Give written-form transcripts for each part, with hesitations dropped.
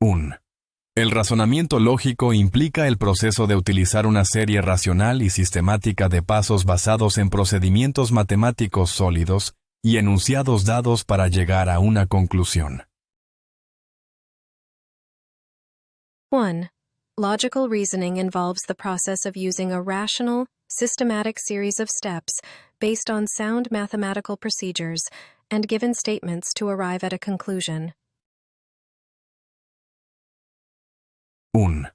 1. El razonamiento lógico implica el proceso de utilizar una serie racional y sistemática de pasos basados en procedimientos matemáticos sólidos y enunciados dados para llegar a una conclusión. 1. Logical reasoning involves the process of using a rational, systematic series of steps based on sound mathematical procedures and given statements to arrive at a conclusion. 1.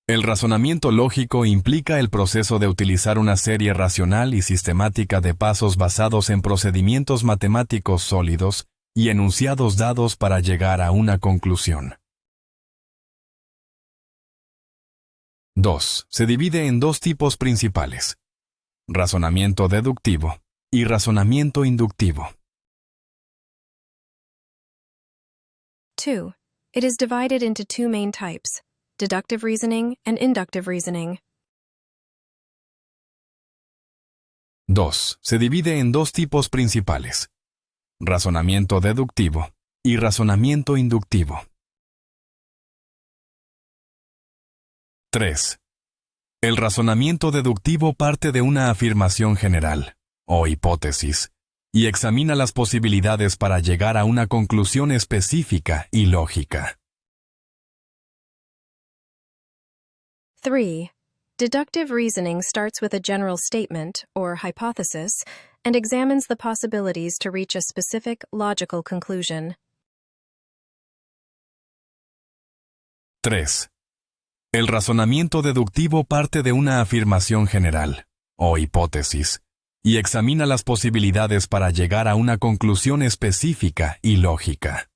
El razonamiento lógico implica el proceso de utilizar una serie racional y sistemática de pasos basados en procedimientos matemáticos sólidos y enunciados dados para llegar a una conclusión. 2. Se divide en dos tipos principales: razonamiento deductivo y razonamiento inductivo. 2. It is divided into two main types: deductive reasoning and inductive reasoning. 2. Se divide en dos tipos principales: razonamiento deductivo y razonamiento inductivo. 3. El razonamiento deductivo parte de una afirmación general, o hipótesis, y examina las posibilidades para llegar a una conclusión específica y lógica. 3. Deductive reasoning starts with a general statement, or hypothesis, and examines the possibilities to reach a specific, logical conclusion. 3. El razonamiento deductivo parte de una afirmación general, o hipótesis, y examina las posibilidades para llegar a una conclusión específica y lógica.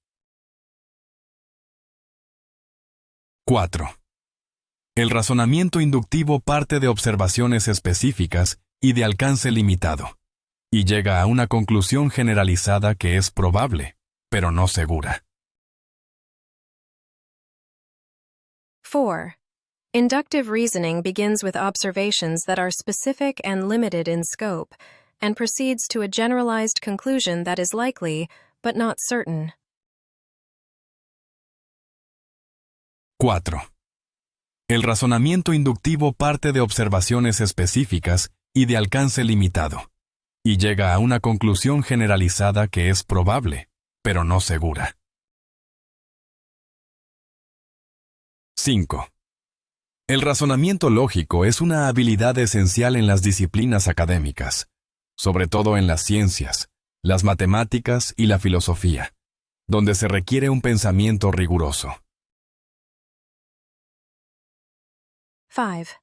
4. El razonamiento inductivo parte de observaciones específicas y de alcance limitado, y llega a una conclusión generalizada que es probable, pero no segura. 4. Inductive reasoning begins with observations that are specific and limited in scope, and proceeds to a generalized conclusion that is likely, but not certain. 4. El razonamiento inductivo parte de observaciones específicas y de alcance limitado, y llega a una conclusión generalizada que es probable, pero no segura. 5. El razonamiento lógico es una habilidad esencial en las disciplinas académicas, sobre todo en las ciencias, las matemáticas y la filosofía, donde se requiere un pensamiento riguroso. 5.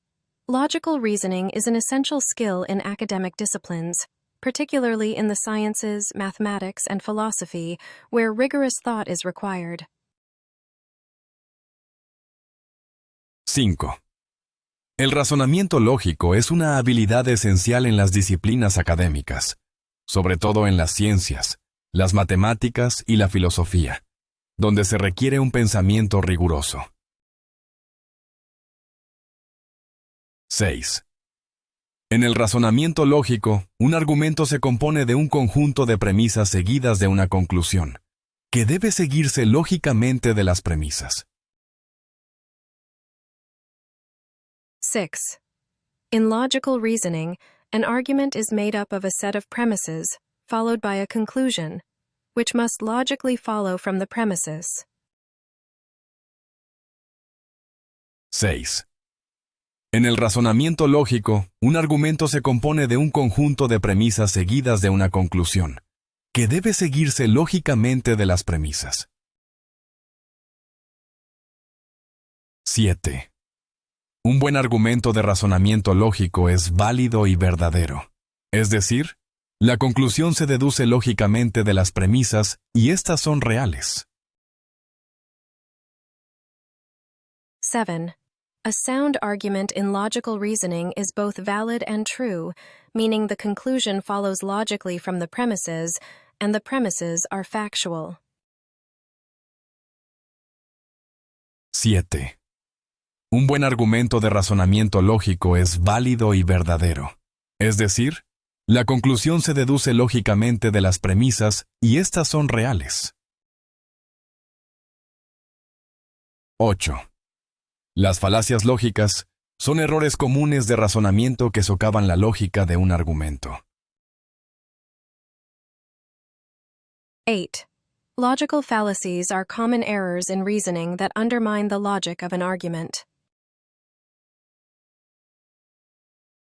Logical reasoning is an essential skill in academic disciplines, particularly in the sciences, mathematics, and philosophy, where rigorous thought is required. 5. El razonamiento lógico es una habilidad esencial en las disciplinas académicas, sobre todo en las ciencias, las matemáticas y la filosofía, donde se requiere un pensamiento riguroso. 6. En el razonamiento lógico, un argumento se compone de un conjunto de premisas seguidas de una conclusión, que debe seguirse lógicamente de las premisas. 6. In logical reasoning, an argument is made up of a set of premises, followed by a conclusion, which must logically follow from the premises. 6. En el razonamiento lógico, un argumento se compone de un conjunto de premisas seguidas de una conclusión, que debe seguirse lógicamente de las premisas. 7. Un buen argumento de razonamiento lógico es válido y verdadero. Es decir, la conclusión se deduce lógicamente de las premisas y éstas son reales. 7. A sound argument in logical reasoning is both valid and true, meaning the conclusion follows logically from the premises, and the premises are factual. 7. Un buen argumento de razonamiento lógico es válido y verdadero. Es decir, la conclusión se deduce lógicamente de las premisas y éstas son reales. 8. Las falacias lógicas son errores comunes de razonamiento que socavan la lógica de un argumento. 8. Logical fallacies are common errors in reasoning that undermine the logic of an argument.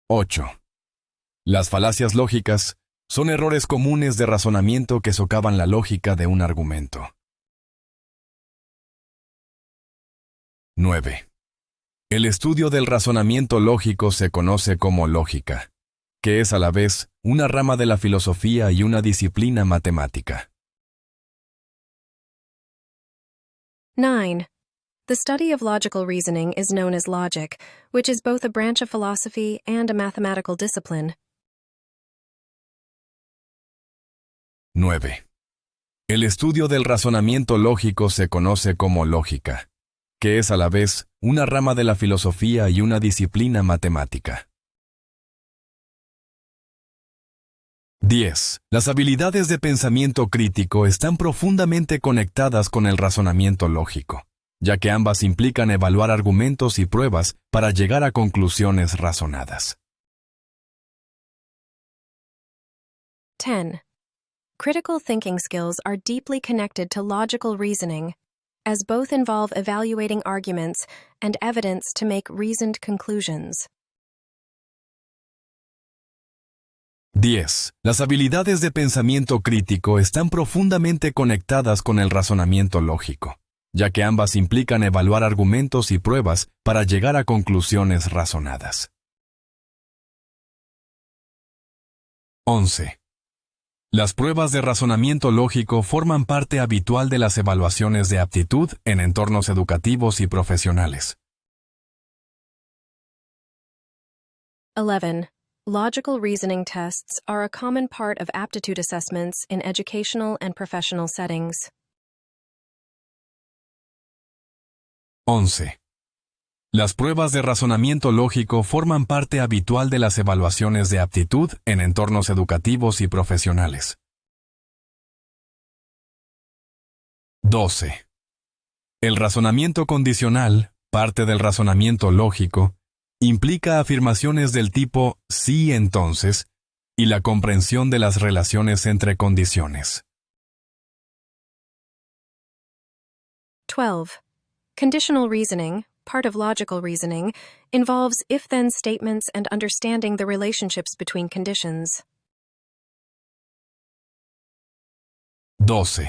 8. Las falacias lógicas son errores comunes de razonamiento que socavan la lógica de un argumento. 9. El estudio del razonamiento lógico se conoce como lógica, que es a la vez una rama de la filosofía y una disciplina matemática. 9. The study of logical reasoning is known as logic, which is both a branch of philosophy and a mathematical discipline. 9. El estudio del razonamiento lógico se conoce como lógica, que es a la vez una rama de la filosofía y una disciplina matemática. 10. Las habilidades de pensamiento crítico están profundamente conectadas con el razonamiento lógico, ya que ambas implican evaluar argumentos y pruebas para llegar a conclusiones razonadas. 10. Critical thinking skills are deeply connected to logical reasoning, as both involve evaluating arguments and evidence to make reasoned conclusions. 10. Las habilidades de pensamiento crítico están profundamente conectadas con el razonamiento lógico, ya que ambas implican evaluar argumentos y pruebas para llegar a conclusiones razonadas. 11. Las pruebas de razonamiento lógico forman parte habitual de las evaluaciones de aptitud en entornos educativos y profesionales. 11. Logical reasoning tests are a common part of aptitude assessments in educational and professional settings. 11. Las pruebas de razonamiento lógico forman parte habitual de las evaluaciones de aptitud en entornos educativos y profesionales. 12. El razonamiento condicional, parte del razonamiento lógico, implica afirmaciones del tipo sí entonces y la comprensión de las relaciones entre condiciones. 12. Conditional reasoning, part of logical reasoning, involves if-then statements and understanding the relationships between conditions. 12.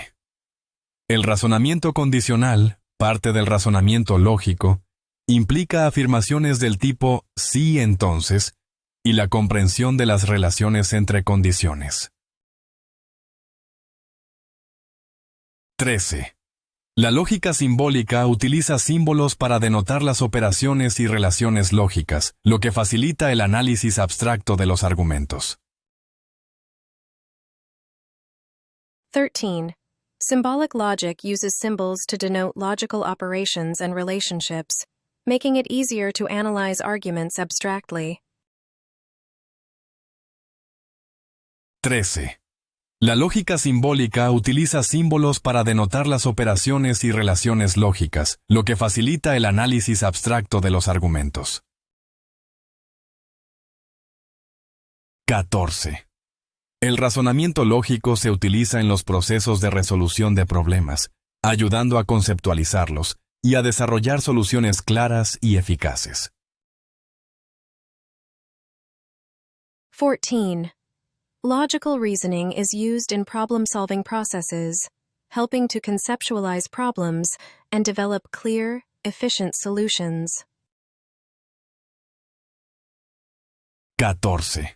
El razonamiento condicional, parte del razonamiento lógico, implica afirmaciones del tipo sí entonces y la comprensión de las relaciones entre condiciones. 13. La lógica simbólica utiliza símbolos para denotar las operaciones y relaciones lógicas, lo que facilita el análisis abstracto de los argumentos. 13. Symbolic logic uses symbols to denote logical operations and relationships, making it easier to analyze arguments abstractly. 13. La lógica simbólica utiliza símbolos para denotar las operaciones y relaciones lógicas, lo que facilita el análisis abstracto de los argumentos. 14. El razonamiento lógico se utiliza en los procesos de resolución de problemas, ayudando a conceptualizarlos y a desarrollar soluciones claras y eficaces. 14. Logical reasoning is used in problem-solving processes, helping to conceptualize problems and develop clear, efficient solutions. 14.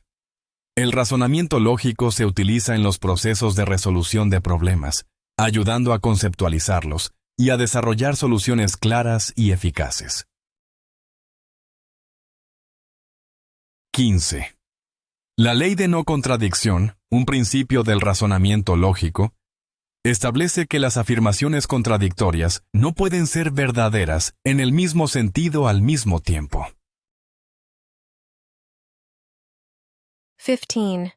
El razonamiento lógico se utiliza en los procesos de resolución de problemas, ayudando a conceptualizarlos y a desarrollar soluciones claras y eficaces. 15. La ley de no contradicción, un principio del razonamiento lógico, establece que las afirmaciones contradictorias no pueden ser verdaderas en el mismo sentido al mismo tiempo. 15.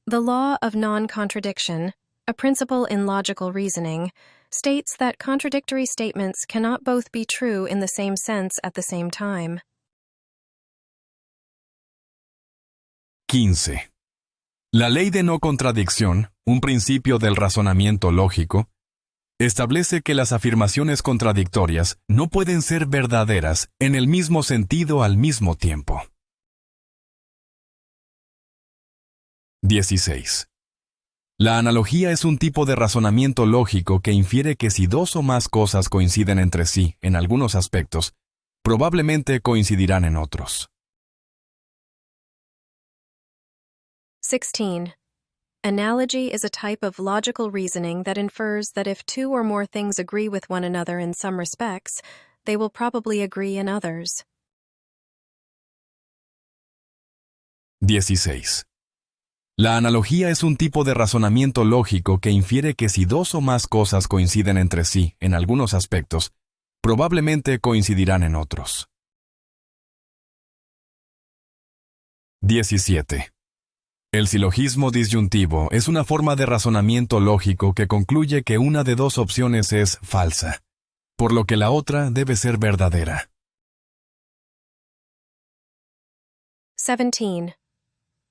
The law of non-contradiction, a principle in logical reasoning, states that contradictory statements cannot both be true in the same sense at the same time. 15. La ley de no contradicción, un principio del razonamiento lógico, establece que las afirmaciones contradictorias no pueden ser verdaderas en el mismo sentido al mismo tiempo. 16. La analogía es un tipo de razonamiento lógico que infiere que si dos o más cosas coinciden entre sí en algunos aspectos, probablemente coincidirán en otros. 16. Analogy is a type of logical reasoning that infers that if two or more things agree with one another in some respects, they will probably agree in others. 16. La analogía es un tipo de razonamiento lógico que infiere que si dos o más cosas coinciden entre sí en algunos aspectos, probablemente coincidirán en otros. 17. El silogismo disyuntivo es una forma de razonamiento lógico que concluye que una de dos opciones es falsa, por lo que la otra debe ser verdadera. 17.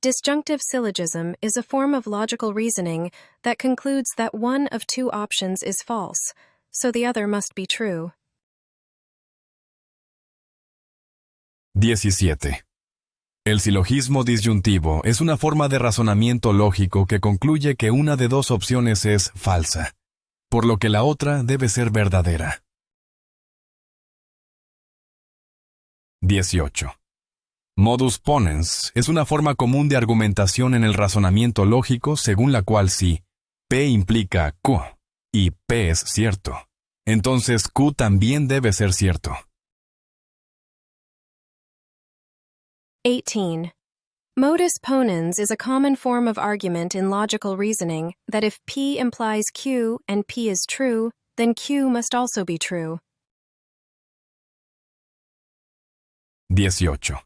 Disjunctive syllogism is a form of logical reasoning that concludes that one of two options is false, so the other must be true. 17. El silogismo disyuntivo es una forma de razonamiento lógico que concluye que una de dos opciones es falsa, por lo que la otra debe ser verdadera. 18. Modus ponens es una forma común de argumentación en el razonamiento lógico según la cual si P implica Q y P es cierto, entonces Q también debe ser cierto. 18. Modus ponens is a common form of argument in logical reasoning that if P implies Q and P is true, then Q must also be true. 18.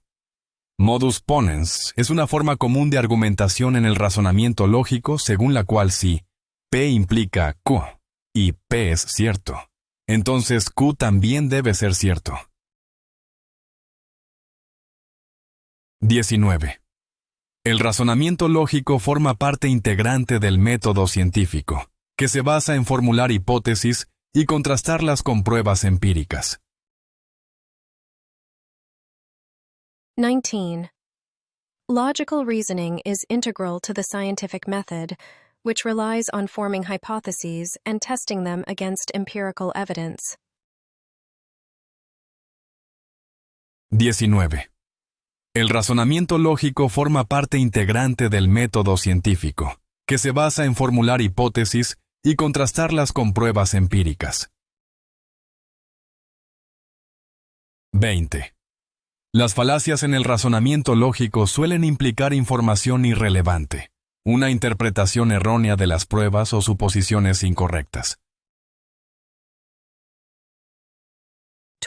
Modus ponens es una forma común de argumentación en el razonamiento lógico según la cual si P implica Q y P es cierto, entonces Q también debe ser cierto. 19. El razonamiento lógico forma parte integrante del método científico, que se basa en formular hipótesis y contrastarlas con pruebas empíricas. 19. Logical reasoning is integral to the scientific method, which relies on forming hypotheses and testing them against empirical evidence. 19. El razonamiento lógico forma parte integrante del método científico, que se basa en formular hipótesis y contrastarlas con pruebas empíricas. 20. Las falacias en el razonamiento lógico suelen implicar información irrelevante, una interpretación errónea de las pruebas o suposiciones incorrectas.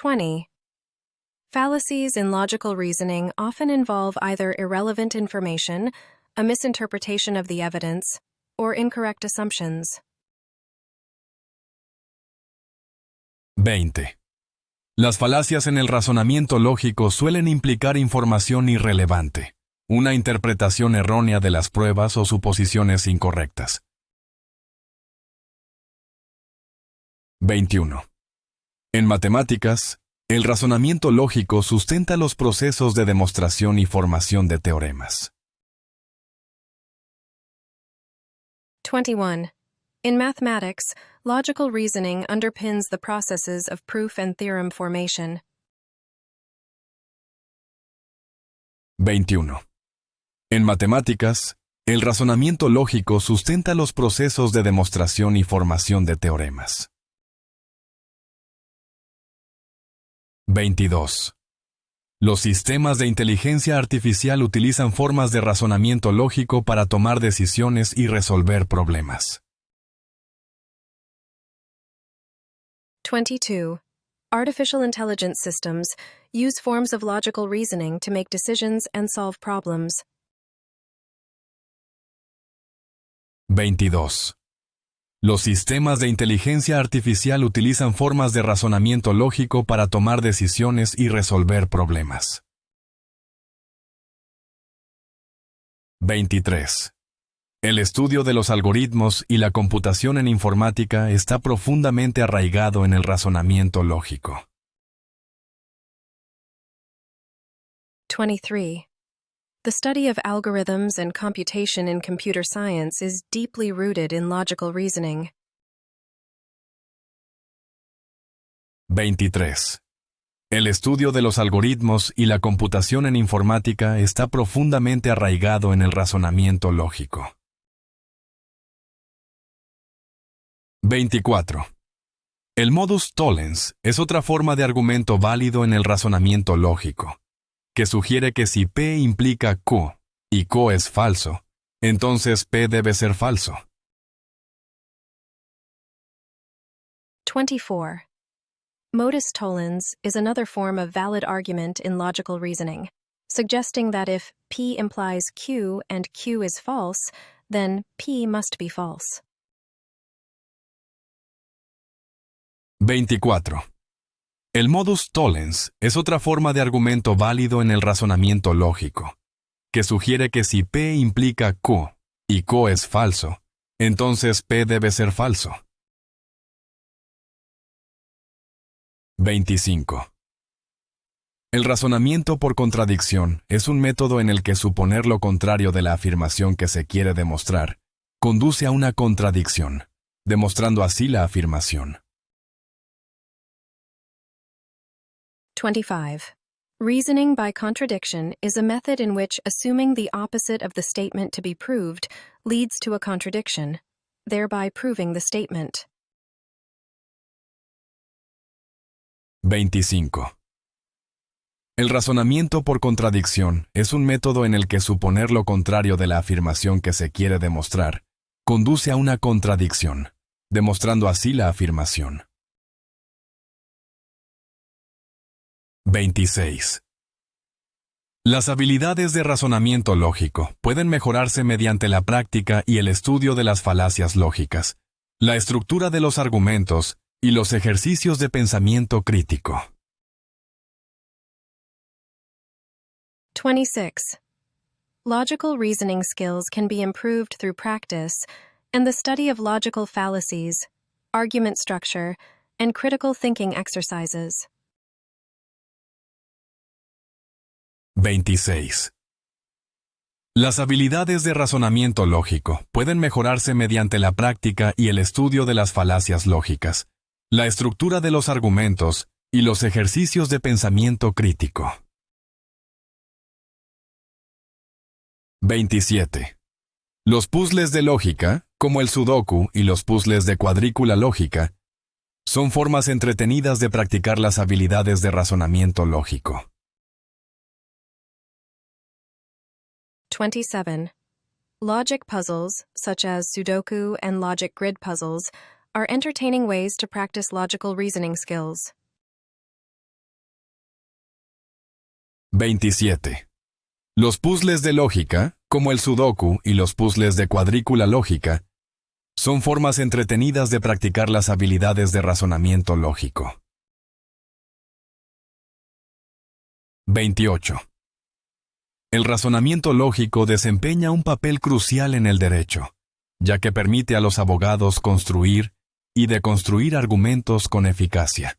20. Fallacies in logical reasoning often involve either irrelevant information, a misinterpretation of the evidence, or incorrect assumptions. 20. Las falacias en el razonamiento lógico suelen implicar información irrelevante, una interpretación errónea de las pruebas o suposiciones incorrectas. 21. En matemáticas, el razonamiento lógico sustenta los procesos de demostración y formación de teoremas. 21. In mathematics, logical reasoning underpins the processes of proof and theorem formation. 21. En matemáticas, el razonamiento lógico sustenta los procesos de demostración y formación de teoremas. 22. Los sistemas de inteligencia artificial utilizan formas de razonamiento lógico para tomar decisiones y resolver problemas. 22. Artificial intelligence systems use forms of logical reasoning to make decisions and solve problems. 22. Los sistemas de inteligencia artificial utilizan formas de razonamiento lógico para tomar decisiones y resolver problemas. 23. El estudio de los algoritmos y la computación en informática está profundamente arraigado en el razonamiento lógico. 23. The study of algorithms and computation in computer science is deeply rooted in logical reasoning. 23. El estudio de los algoritmos y la computación en informática está profundamente arraigado en el razonamiento lógico. 24. El modus tollens es otra forma de argumento válido en el razonamiento lógico, que sugiere que si P implica Q y Q es falso, entonces P debe ser falso. 24. Modus tollens is another form of valid argument in logical reasoning, suggesting that if P implies Q and Q is false, then P must be false. 24. El modus tollens es otra forma de argumento válido en el razonamiento lógico, que sugiere que si P implica Q y Q es falso, entonces P debe ser falso. 25. El razonamiento por contradicción es un método en el que suponer lo contrario de la afirmación que se quiere demostrar conduce a una contradicción, demostrando así la afirmación. 25. Reasoning by contradiction is a method in which assuming the opposite of the statement to be proved leads to a contradiction, thereby proving the statement. 25. El razonamiento por contradicción es un método en el que suponer lo contrario de la afirmación que se quiere demostrar conduce a una contradicción, demostrando así la afirmación. 26. Las habilidades de razonamiento lógico pueden mejorarse mediante la práctica y el estudio de las falacias lógicas, la estructura de los argumentos y los ejercicios de pensamiento crítico. 26. Logical reasoning skills can be improved through practice and the study of logical fallacies, argument structure, and critical thinking exercises. 26. Las habilidades de razonamiento lógico pueden mejorarse mediante la práctica y el estudio de las falacias lógicas, la estructura de los argumentos y los ejercicios de pensamiento crítico. 27. Los puzzles de lógica, como el sudoku y los puzzles de cuadrícula lógica, son formas entretenidas de practicar las habilidades de razonamiento lógico. 27. Logic puzzles, such as Sudoku and logic grid puzzles, are entertaining ways to practice logical reasoning skills. 27. Los puzzles de lógica, como el sudoku y los puzzles de cuadrícula lógica, son formas entretenidas de practicar las habilidades de razonamiento lógico. 28. El razonamiento lógico desempeña un papel crucial en el derecho, ya que permite a los abogados construir y deconstruir argumentos con eficacia.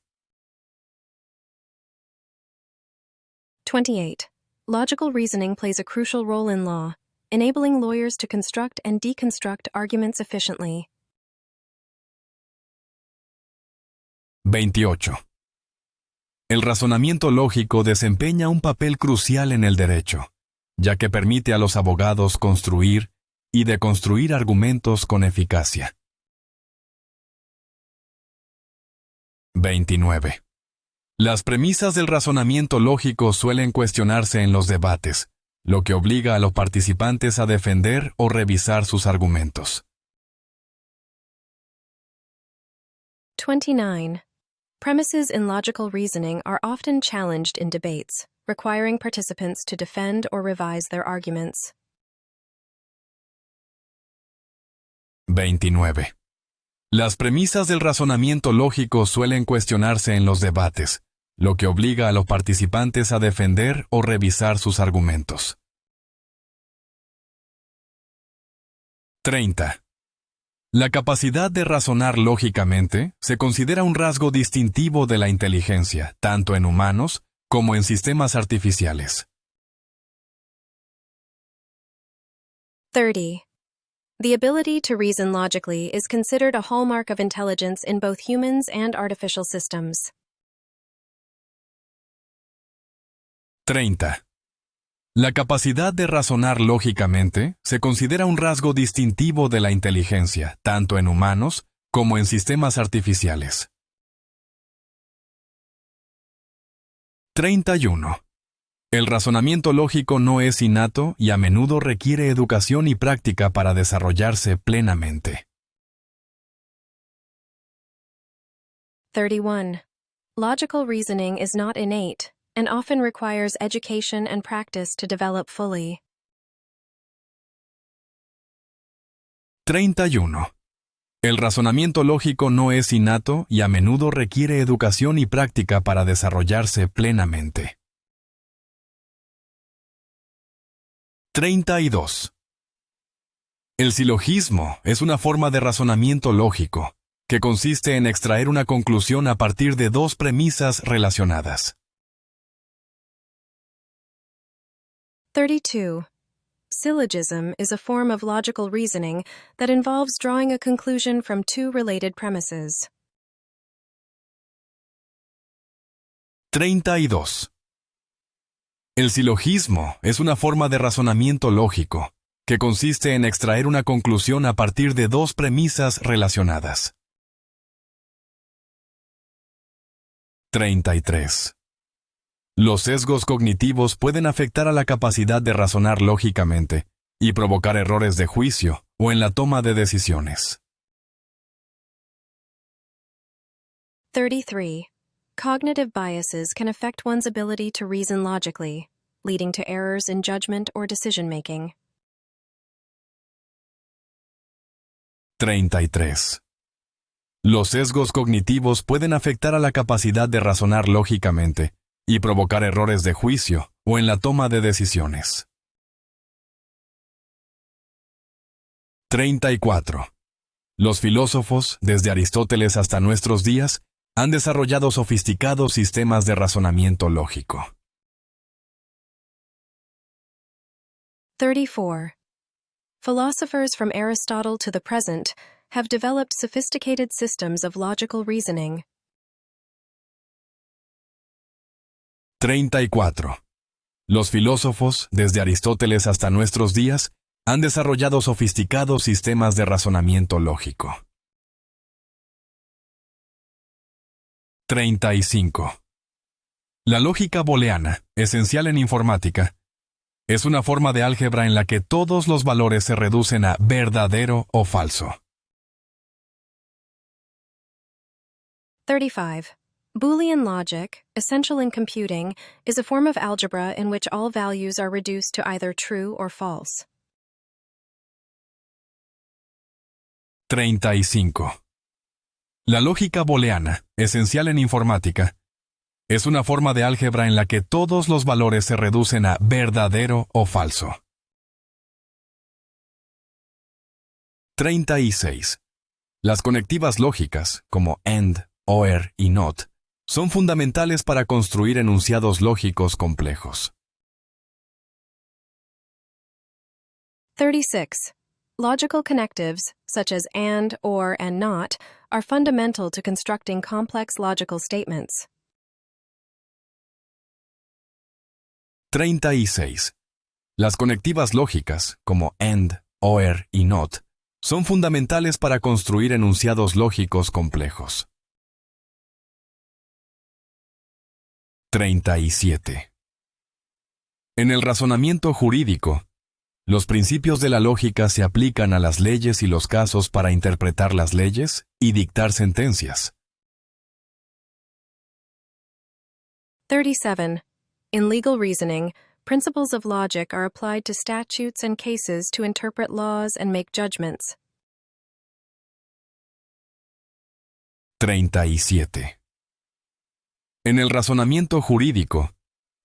28. Logical reasoning plays a crucial role in law, enabling lawyers to construct and deconstruct arguments efficiently. 28. El razonamiento lógico desempeña un papel crucial en el derecho, ya que permite a los abogados construir y deconstruir argumentos con eficacia. 29. Las premisas del razonamiento lógico suelen cuestionarse en los debates, lo que obliga a los participantes a defender o revisar sus argumentos. 29. Premises in logical reasoning are often challenged in debates, requiring participants to defend or revise their arguments. 29. Las premisas del razonamiento lógico suelen cuestionarse en los debates, lo que obliga a los participantes a defender o revisar sus argumentos. 30. La capacidad de razonar lógicamente se considera un rasgo distintivo de la inteligencia, tanto en humanos como en sistemas artificiales. 30. The ability to reason logically is considered a hallmark of intelligence in both humans and artificial systems. 30. La capacidad de razonar lógicamente se considera un rasgo distintivo de la inteligencia, tanto en humanos como en sistemas artificiales. 31. El razonamiento lógico no es innato y a menudo requiere educación y práctica para desarrollarse plenamente. 31. Logical reasoning is not innate and often requires education and practice to develop fully. 31. El razonamiento lógico no es innato y a menudo requiere educación y práctica para desarrollarse plenamente. 32. El silogismo es una forma de razonamiento lógico, que consiste en extraer una conclusión a partir de dos premisas relacionadas. 32. Syllogism is a form of logical reasoning that involves drawing a conclusion from two related premises. 32. El silogismo es una forma de razonamiento lógico, que consiste en extraer una conclusión a partir de dos premisas relacionadas. 33. Los sesgos cognitivos pueden afectar a la capacidad de razonar lógicamente y provocar errores de juicio o en la toma de decisiones. 33. Cognitive biases can affect one's ability to reason logically, leading to errors in judgment or decision-making. 33. Los sesgos cognitivos pueden afectar a la capacidad de razonar lógicamente y provocar errores de juicio o en la toma de decisiones. 34. Los filósofos, desde Aristóteles hasta nuestros días, han desarrollado sofisticados sistemas de razonamiento lógico. 34. Philosophers from Aristotle to the present have developed sophisticated systems of logical reasoning. 34. Los filósofos, desde Aristóteles hasta nuestros días, han desarrollado sofisticados sistemas de razonamiento lógico. 35. La lógica booleana, esencial en informática, es una forma de álgebra en la que todos los valores se reducen a verdadero o falso. 35. Boolean logic, essential in computing, is a form of algebra in which all values are reduced to either true or false. 35. La lógica booleana, esencial en informática, es una forma de álgebra en la que todos los valores se reducen a verdadero o falso. 36. Las conectivas lógicas, como AND, OR y NOT, son fundamentales para construir enunciados lógicos complejos. 36. Logical connectives, such as and, or, and not, are fundamental to constructing complex logical statements. 36. Las conectivas lógicas, como AND, OR y NOT, son fundamentales para construir enunciados lógicos complejos. 37. En el razonamiento jurídico, los principios de la lógica se aplican a las leyes y los casos para interpretar las leyes y dictar sentencias. 37. In legal reasoning, principles of logic are applied to statutes and cases to interpret laws and make judgments. 37. En el razonamiento jurídico,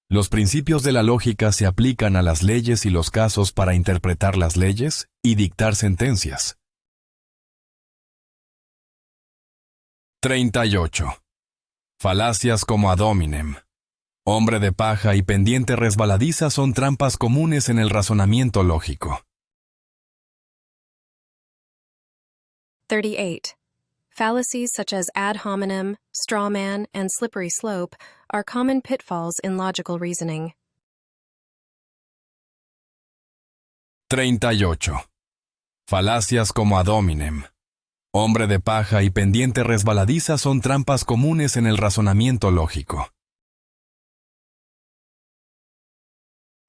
los principios de la lógica se aplican a las leyes y los casos para interpretar las leyes y dictar sentencias. 38. Falacias como ad hominem, hombre de paja y pendiente resbaladiza son trampas comunes en el razonamiento lógico. 38. Fallacies such as ad hominem, straw man, and slippery slope are common pitfalls in logical reasoning. 38. Falacias como ad hominem, hombre de paja y pendiente resbaladiza son trampas comunes en el razonamiento lógico.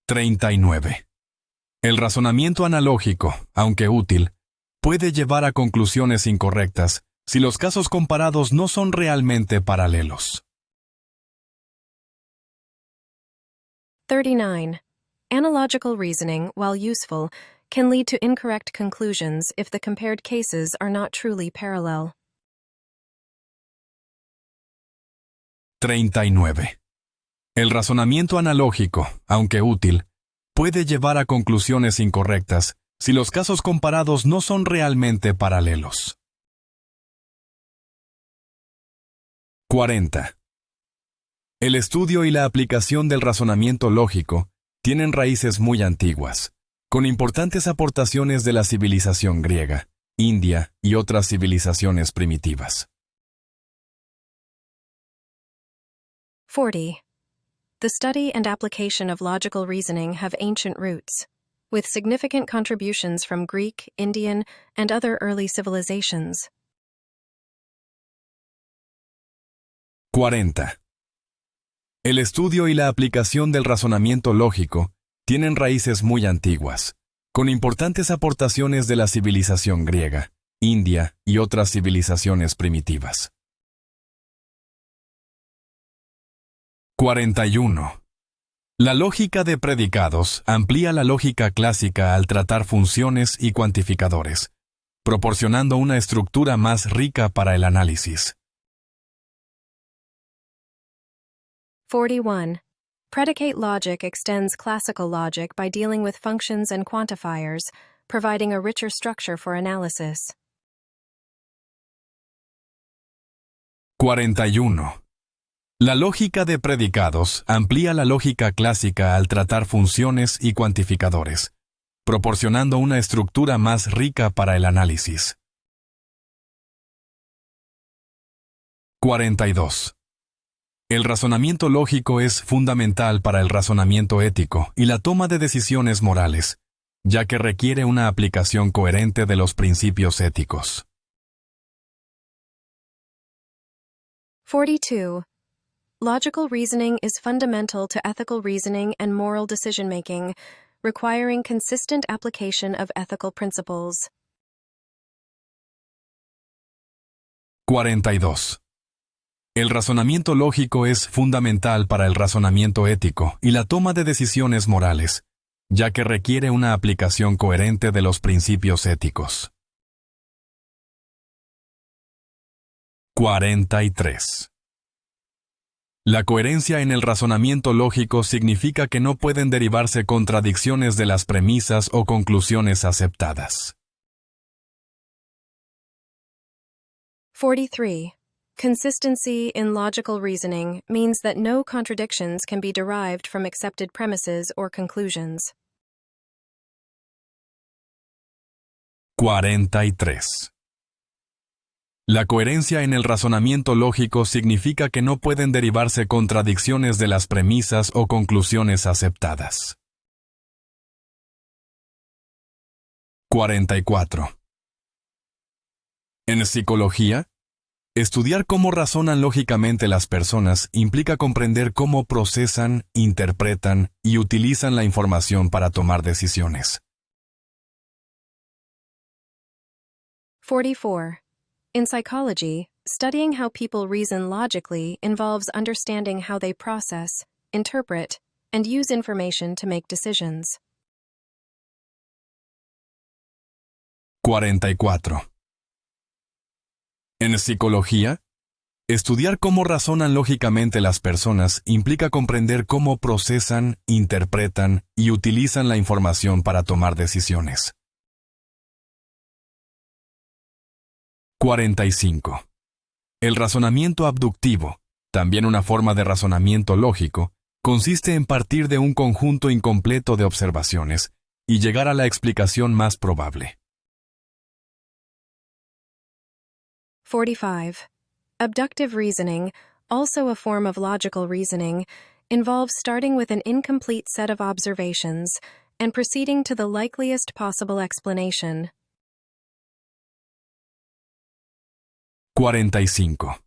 39. El razonamiento analógico, aunque útil, puede llevar a conclusiones incorrectas si los casos comparados no son realmente paralelos. 39. Analogical reasoning, while useful, can lead to incorrect conclusions if the compared cases are not truly parallel. 39. El razonamiento analógico, aunque útil, puede llevar a conclusiones incorrectas si los casos comparados no son realmente paralelos. 40. El estudio y la aplicación del razonamiento lógico tienen raíces muy antiguas, con importantes aportaciones de la civilización griega, India y otras civilizaciones primitivas. 40. The study and application of logical reasoning have ancient roots, with significant contributions from Greek, Indian, and other early civilizations. 40. El estudio y la aplicación del razonamiento lógico tienen raíces muy antiguas, con importantes aportaciones de la civilización griega, India y otras civilizaciones primitivas. 41. La lógica de predicados amplía la lógica clásica al tratar funciones y cuantificadores, proporcionando una estructura más rica para el análisis. 41. Predicate logic extends classical logic by dealing with functions and quantifiers, providing a richer structure for analysis. 41. La lógica de predicados amplía la lógica clásica al tratar funciones y cuantificadores, proporcionando una estructura más rica para el análisis. 42. El razonamiento lógico es fundamental para el razonamiento ético y la toma de decisiones morales, ya que requiere una aplicación coherente de los principios éticos. 42. Logical reasoning is fundamental to ethical reasoning and moral decision-making, requiring consistent application of ethical principles. 42. El razonamiento lógico es fundamental para el razonamiento ético y la toma de decisiones morales, ya que requiere una aplicación coherente de los principios éticos. 43. La coherencia en el razonamiento lógico significa que no pueden derivarse contradicciones de las premisas o conclusiones aceptadas. 43. Consistency in logical reasoning means that no contradictions can be derived from accepted premises or conclusions. 43. La coherencia en el razonamiento lógico significa que no pueden derivarse contradicciones de las premisas o conclusiones aceptadas. 44. En psicología, estudiar cómo razonan lógicamente las personas implica comprender cómo procesan, interpretan y utilizan la información para tomar decisiones. 44. In psychology, studying how people reason logically involves understanding how they process, interpret, and use information to make decisions. 44. En psicología, Estudiar cómo razonan lógicamente las personas implica comprender cómo procesan, interpretan y utilizan la información para tomar decisiones. 45. El razonamiento abductivo, también una forma de razonamiento lógico, consiste en partir de un conjunto incompleto de observaciones y llegar a la explicación más probable. 45. Abductive reasoning, also a form of logical reasoning, involves starting with an incomplete set of observations and proceeding to the likeliest possible explanation. 45.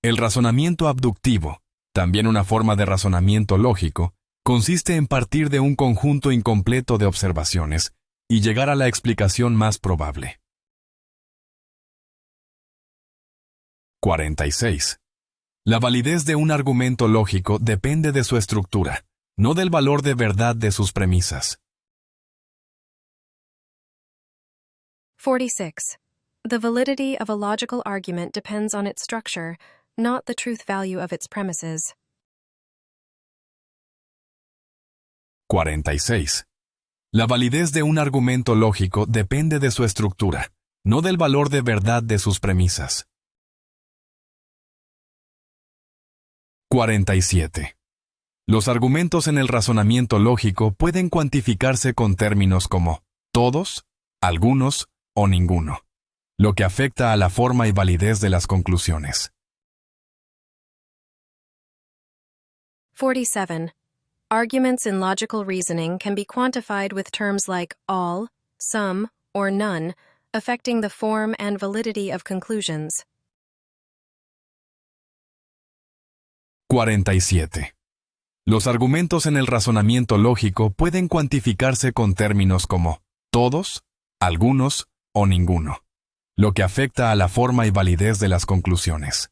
El razonamiento abductivo, también una forma de razonamiento lógico, consiste en partir de un conjunto incompleto de observaciones y llegar a la explicación más probable. 46. La validez de un argumento lógico depende de su estructura, no del valor de verdad de sus premisas. 46. The validity of a logical argument depends on its structure, not the truth value of its premises. 46. La validez de un argumento lógico depende de su estructura, no del valor de verdad de sus premisas. 47. Los argumentos en el razonamiento lógico pueden cuantificarse con términos como todos, algunos o ninguno, lo que afecta a la forma y validez de las conclusiones. 47. Arguments in logical reasoning can be quantified with terms like all, some, or none, affecting the form and validity of conclusions. 47. Los argumentos en el razonamiento lógico pueden cuantificarse con términos como todos, algunos o ninguno, lo que afecta a la forma y validez de las conclusiones.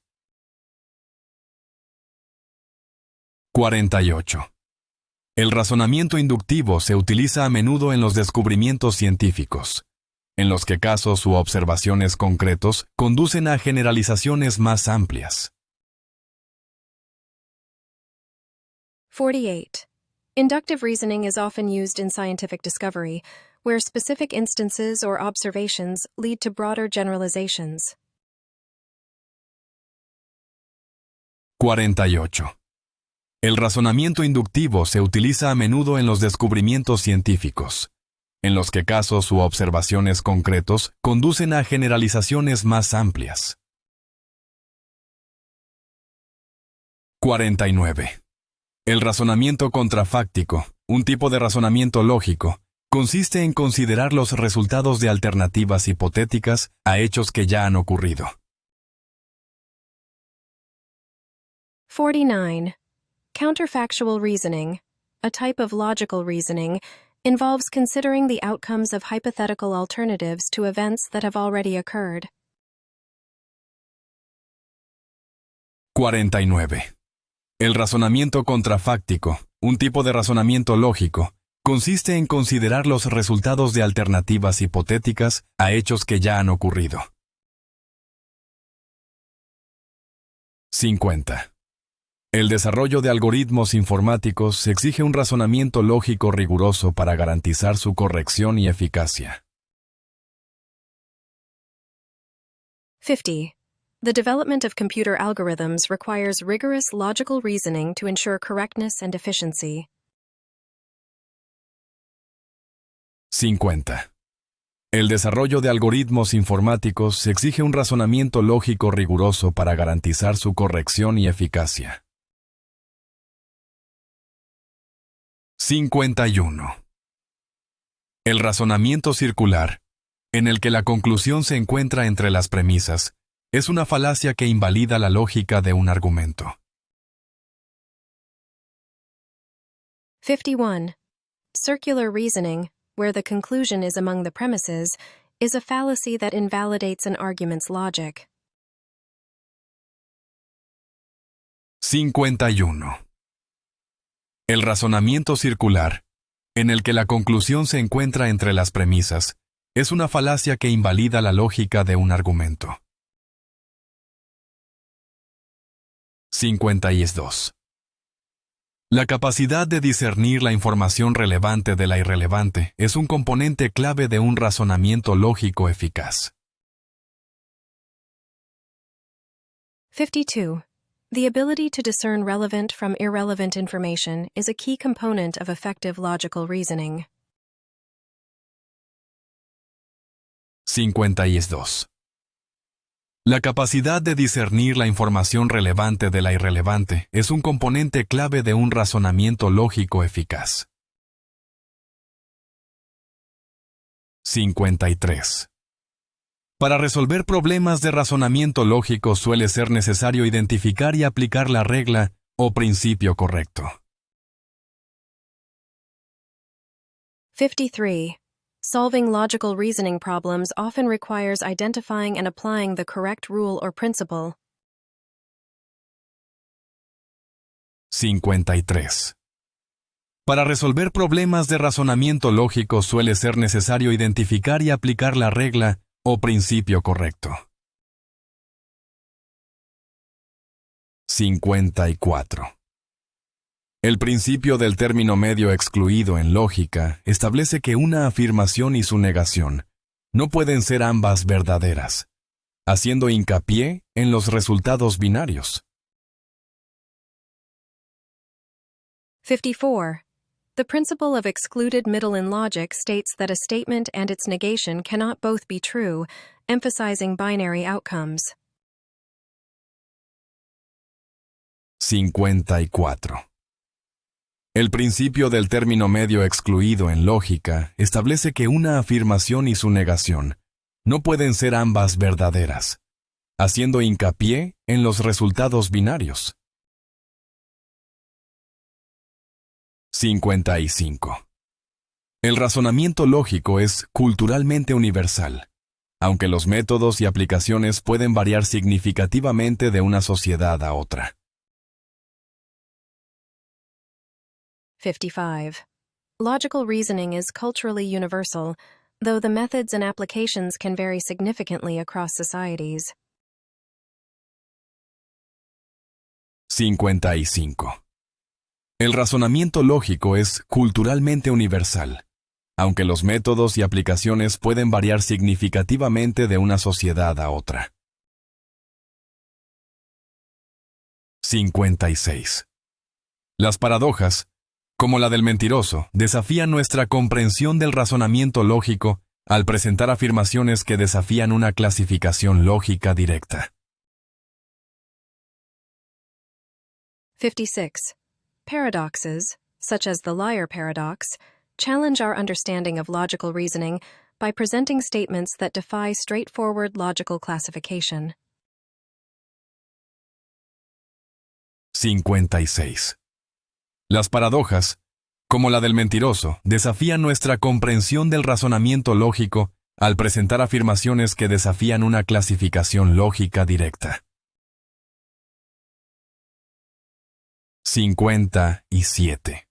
48. El razonamiento inductivo se utiliza a menudo en los descubrimientos científicos, en los que casos u observaciones concretos conducen a generalizaciones más amplias. 48. Inductive reasoning is often used in scientific discovery, where specific instances or observations lead to broader generalizations. 48. El razonamiento inductivo se utiliza a menudo en los descubrimientos científicos, en los que casos u observaciones concretos conducen a generalizaciones más amplias. 49. El razonamiento contrafáctico, un tipo de razonamiento lógico, consiste en considerar los resultados de alternativas hipotéticas a hechos que ya han ocurrido. 49. Counterfactual reasoning, a type of logical reasoning, involves considering the outcomes of hypothetical alternatives to events that have already occurred. 49. El razonamiento contrafáctico, un tipo de razonamiento lógico, consiste en considerar los resultados de alternativas hipotéticas a hechos que ya han ocurrido. 50. El desarrollo de algoritmos informáticos exige un razonamiento lógico riguroso para garantizar su corrección y eficacia. 50. The development of computer algorithms requires rigorous logical reasoning to ensure correctness and efficiency. 50. El desarrollo de algoritmos informáticos exige un razonamiento lógico riguroso para garantizar su corrección y eficacia. 51. El razonamiento circular, en el que la conclusión se encuentra entre las premisas, es una falacia que invalida la lógica de un argumento. 51. Circular reasoning, where the conclusion is among the premises, is a fallacy that invalidates an argument's logic. 51. El razonamiento circular, en el que la conclusión se encuentra entre las premisas, es una falacia que invalida la lógica de un argumento. 52. La capacidad de discernir la información relevante de la irrelevante es un componente clave de un razonamiento lógico eficaz. 52. The ability to discern relevant from irrelevant information is a key component of effective logical reasoning. 52. La capacidad de discernir la información relevante de la irrelevante es un componente clave de un razonamiento lógico eficaz. 53. Para resolver problemas de razonamiento lógico suele ser necesario identificar y aplicar la regla o principio correcto. 53. Solving logical reasoning problems often requires identifying and applying the correct rule or principle. 53. Para resolver problemas de razonamiento lógico suele ser necesario identificar y aplicar la regla o principio correcto. 54. El principio del término medio excluido en lógica establece que una afirmación y su negación no pueden ser ambas verdaderas, haciendo hincapié en los resultados binarios. 54. The principle of excluded middle in logic states that a statement and its negation cannot both be true, emphasizing binary outcomes. 54. El principio del término medio excluido en lógica establece que una afirmación y su negación no pueden ser ambas verdaderas, haciendo hincapié en los resultados binarios. 55. El razonamiento lógico es culturalmente universal, aunque los métodos y aplicaciones pueden variar significativamente de una sociedad a otra. 55. Logical reasoning is culturally universal, though the methods and applications can vary significantly across societies. 55. El razonamiento lógico es culturalmente universal, aunque los métodos y aplicaciones pueden variar significativamente de una sociedad a otra. 56. Las paradojas, como la del mentiroso, desafían nuestra comprensión del razonamiento lógico al presentar afirmaciones que desafían una clasificación lógica directa. 56. Paradoxes, such as the liar paradox, challenge our understanding of logical reasoning by presenting statements that defy straightforward logical classification. 56. Las paradojas, como la del mentiroso, desafían nuestra comprensión del razonamiento lógico al presentar afirmaciones que desafían una clasificación lógica directa. 57.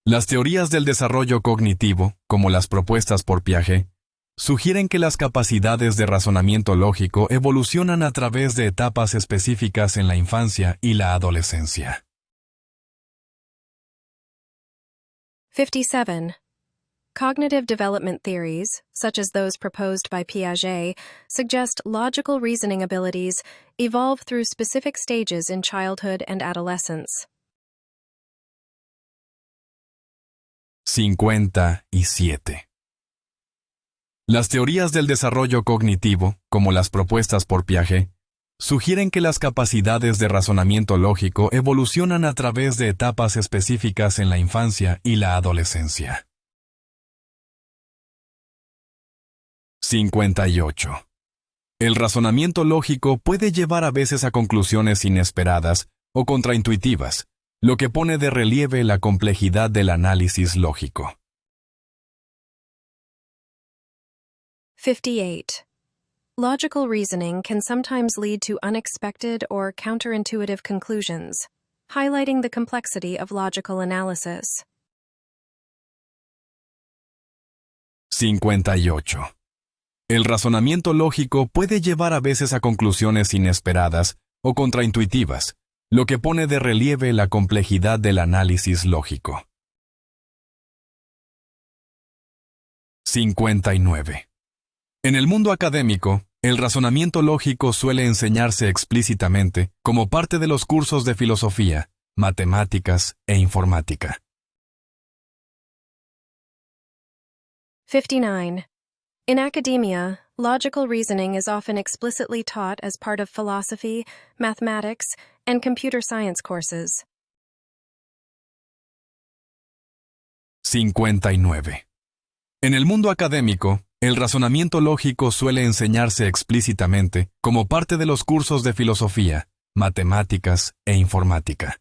Las teorías del desarrollo cognitivo, como las propuestas por Piaget, sugieren que las capacidades de razonamiento lógico evolucionan a través de etapas específicas en la infancia y la adolescencia. 57. Cognitive development theories, such as those proposed by Piaget, suggest logical reasoning abilities evolve through specific stages in childhood and adolescence. 57. Las teorías del desarrollo cognitivo, como las propuestas por Piaget, sugieren que las capacidades de razonamiento lógico evolucionan a través de etapas específicas en la infancia y la adolescencia. 58. El razonamiento lógico puede llevar a veces a conclusiones inesperadas o contraintuitivas, lo que pone de relieve la complejidad del análisis lógico. 58. Logical reasoning can sometimes lead to unexpected or counterintuitive conclusions, highlighting the complexity of logical analysis. 58. El razonamiento lógico puede llevar a veces a conclusiones inesperadas o contraintuitivas, lo que pone de relieve la complejidad del análisis lógico. 59. En el mundo académico, el razonamiento lógico suele enseñarse explícitamente como parte de los cursos de filosofía, matemáticas e informática. 59. In academia, logical reasoning is often explicitly taught as part of philosophy, mathematics, and computer science courses. 59. En el mundo académico, el razonamiento lógico suele enseñarse explícitamente como parte de los cursos de filosofía, matemáticas e informática.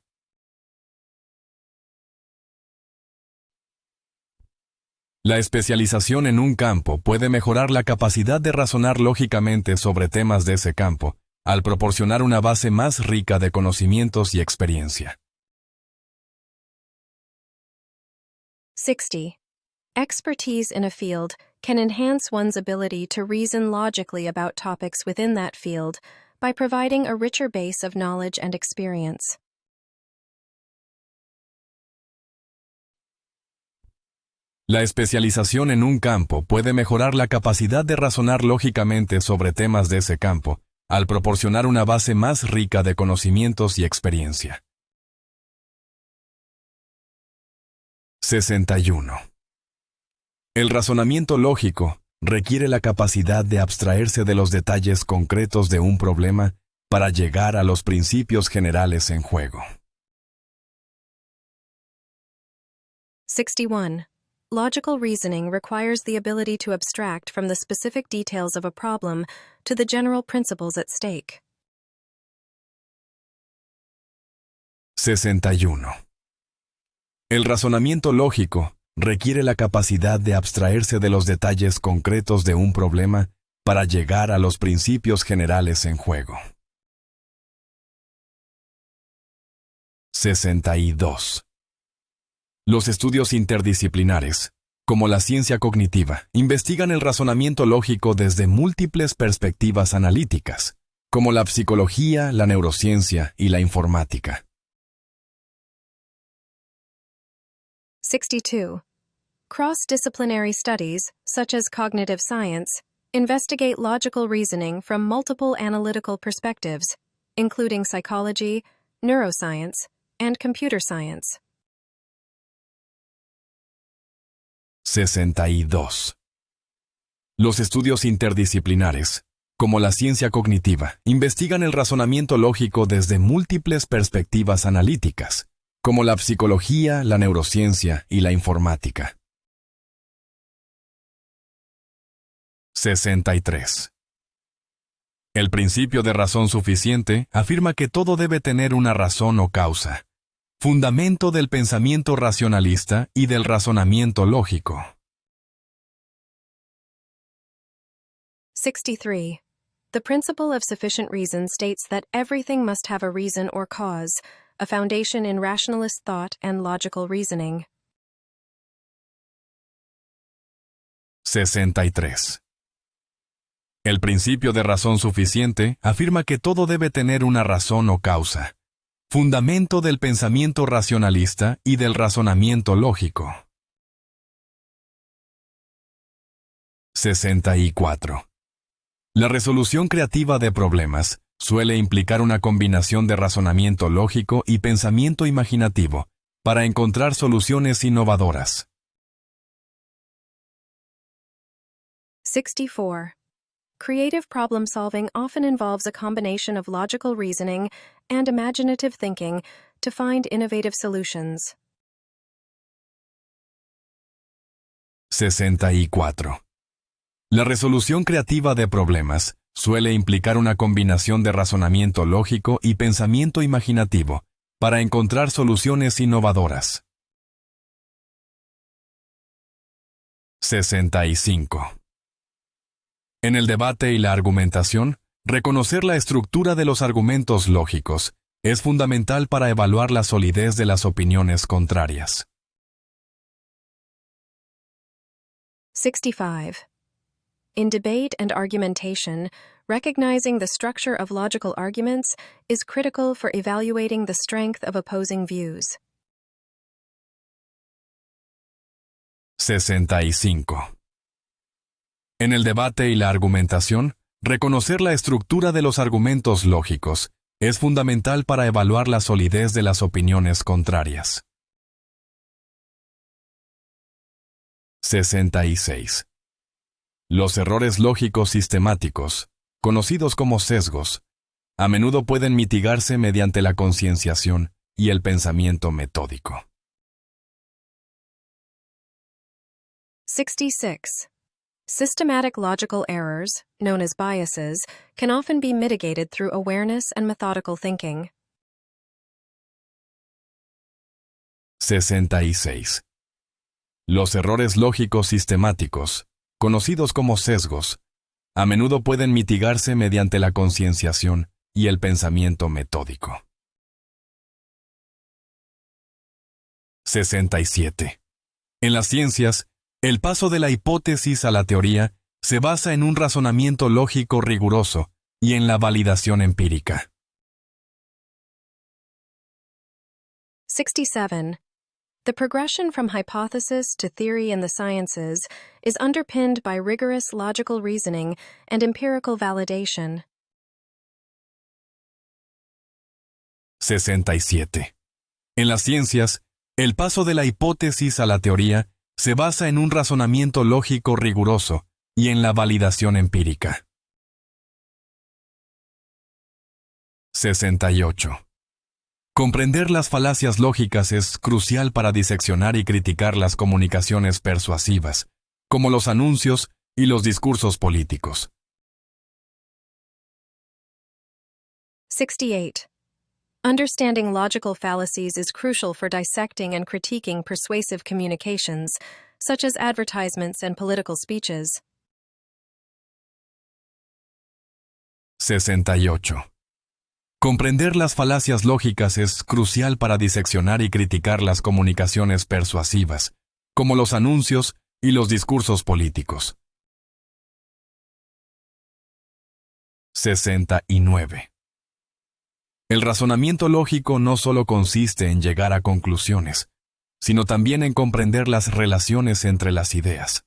La especialización en un campo puede mejorar la capacidad de razonar lógicamente sobre temas de ese campo, al proporcionar una base más rica de conocimientos y experiencia. 60. Expertise in a field can enhance one's ability to reason logically about topics within that field by providing a richer base of knowledge and experience. 'La especialización en un campo puede mejorar la capacidad de razonar lógicamente sobre temas de ese campo, al proporcionar una base más rica de conocimientos y experiencia. 61. El razonamiento lógico requiere la capacidad de abstraerse de los detalles concretos de un problema para llegar a los principios generales en juego. 61. Logical reasoning requires the ability to abstract from the specific details of a problem to the general principles at stake. 61. El razonamiento lógico requiere la capacidad de abstraerse de los detalles concretos de un problema para llegar a los principios generales en juego. 62. Los estudios interdisciplinares, como la ciencia cognitiva, investigan el razonamiento lógico desde múltiples perspectivas analíticas, como la psicología, la neurociencia y la informática. 62. Cross-disciplinary studies, such as cognitive science, investigate logical reasoning from multiple analytical perspectives, including psychology, neuroscience, and computer science. 62. Los estudios interdisciplinares, como la ciencia cognitiva, investigan el razonamiento lógico desde múltiples perspectivas analíticas, como la psicología, la neurociencia y la informática. 63. El principio de razón suficiente afirma que todo debe tener una razón o causa, fundamento del pensamiento racionalista y del razonamiento lógico. 63. The principle of sufficient reason states that everything must have a reason or cause, a foundation in rationalist thought and logical reasoning. 63. El principio de razón suficiente afirma que todo debe tener una razón o causa, fundamento del pensamiento racionalista y del razonamiento lógico. 64. La resolución creativa de problemas suele implicar una combinación de razonamiento lógico y pensamiento imaginativo para encontrar soluciones innovadoras. 64. Creative problem solving often involves a combination of logical reasoning and imaginative thinking to find innovative solutions. 64. La resolución creativa de problemas suele implicar una combinación de razonamiento lógico y pensamiento imaginativo para encontrar soluciones innovadoras. 65. En el debate y la argumentación, reconocer la estructura de los argumentos lógicos es fundamental para evaluar la solidez de las opiniones contrarias. 65. In debate and argumentation, recognizing the structure of logical arguments is critical for evaluating the strength of opposing views. 65. En el debate y la argumentación, reconocer la estructura de los argumentos lógicos es fundamental para evaluar la solidez de las opiniones contrarias. 66. Los errores lógicos sistemáticos, conocidos como sesgos, a menudo pueden mitigarse mediante la concienciación y el pensamiento metódico. 66. Systematic logical errors, known as biases, can often be mitigated through awareness and methodical thinking. 66. Los errores lógicos sistemáticos, conocidos como sesgos, a menudo pueden mitigarse mediante la concienciación y el pensamiento metódico. 67. En las ciencias, el paso de la hipótesis a la teoría se basa en un razonamiento lógico riguroso y en la validación empírica. 67. The progression from hypothesis to theory in the sciences is underpinned by rigorous logical reasoning and empirical validation. 67. En las ciencias, el paso de la hipótesis a la teoría se basa en un razonamiento lógico riguroso y en la validación empírica. 68. Comprender las falacias lógicas es crucial para diseccionar y criticar las comunicaciones persuasivas, como los anuncios y los discursos políticos. 68. Understanding logical fallacies is crucial for dissecting and critiquing persuasive communications, such as advertisements and political speeches. 68. Comprender las falacias lógicas es crucial para diseccionar y criticar las comunicaciones persuasivas, como los anuncios y los discursos políticos. 69. El razonamiento lógico no solo consiste en llegar a conclusiones, sino también en comprender las relaciones entre las ideas.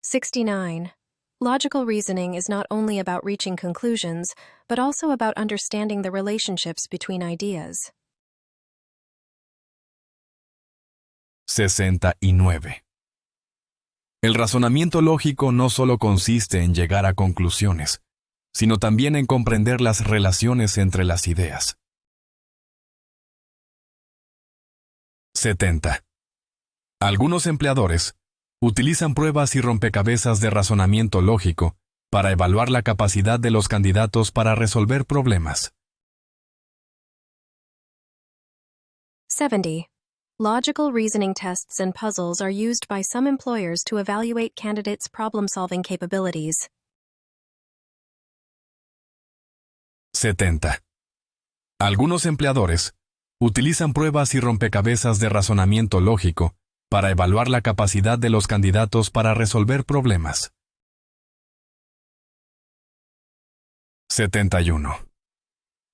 69. Logical reasoning is not only about reaching conclusions, but also about understanding the relationships between ideas. 69. El razonamiento lógico no solo consiste en llegar a conclusiones, sino también en comprender las relaciones entre las ideas. 70. Algunos empleadores utilizan pruebas y rompecabezas de razonamiento lógico para evaluar la capacidad de los candidatos para resolver problemas. 70. Logical reasoning tests and puzzles are used by some employers to evaluate candidates' problem-solving capabilities. 70. Algunos empleadores utilizan pruebas y rompecabezas de razonamiento lógico para evaluar la capacidad de los candidatos para resolver problemas. 71.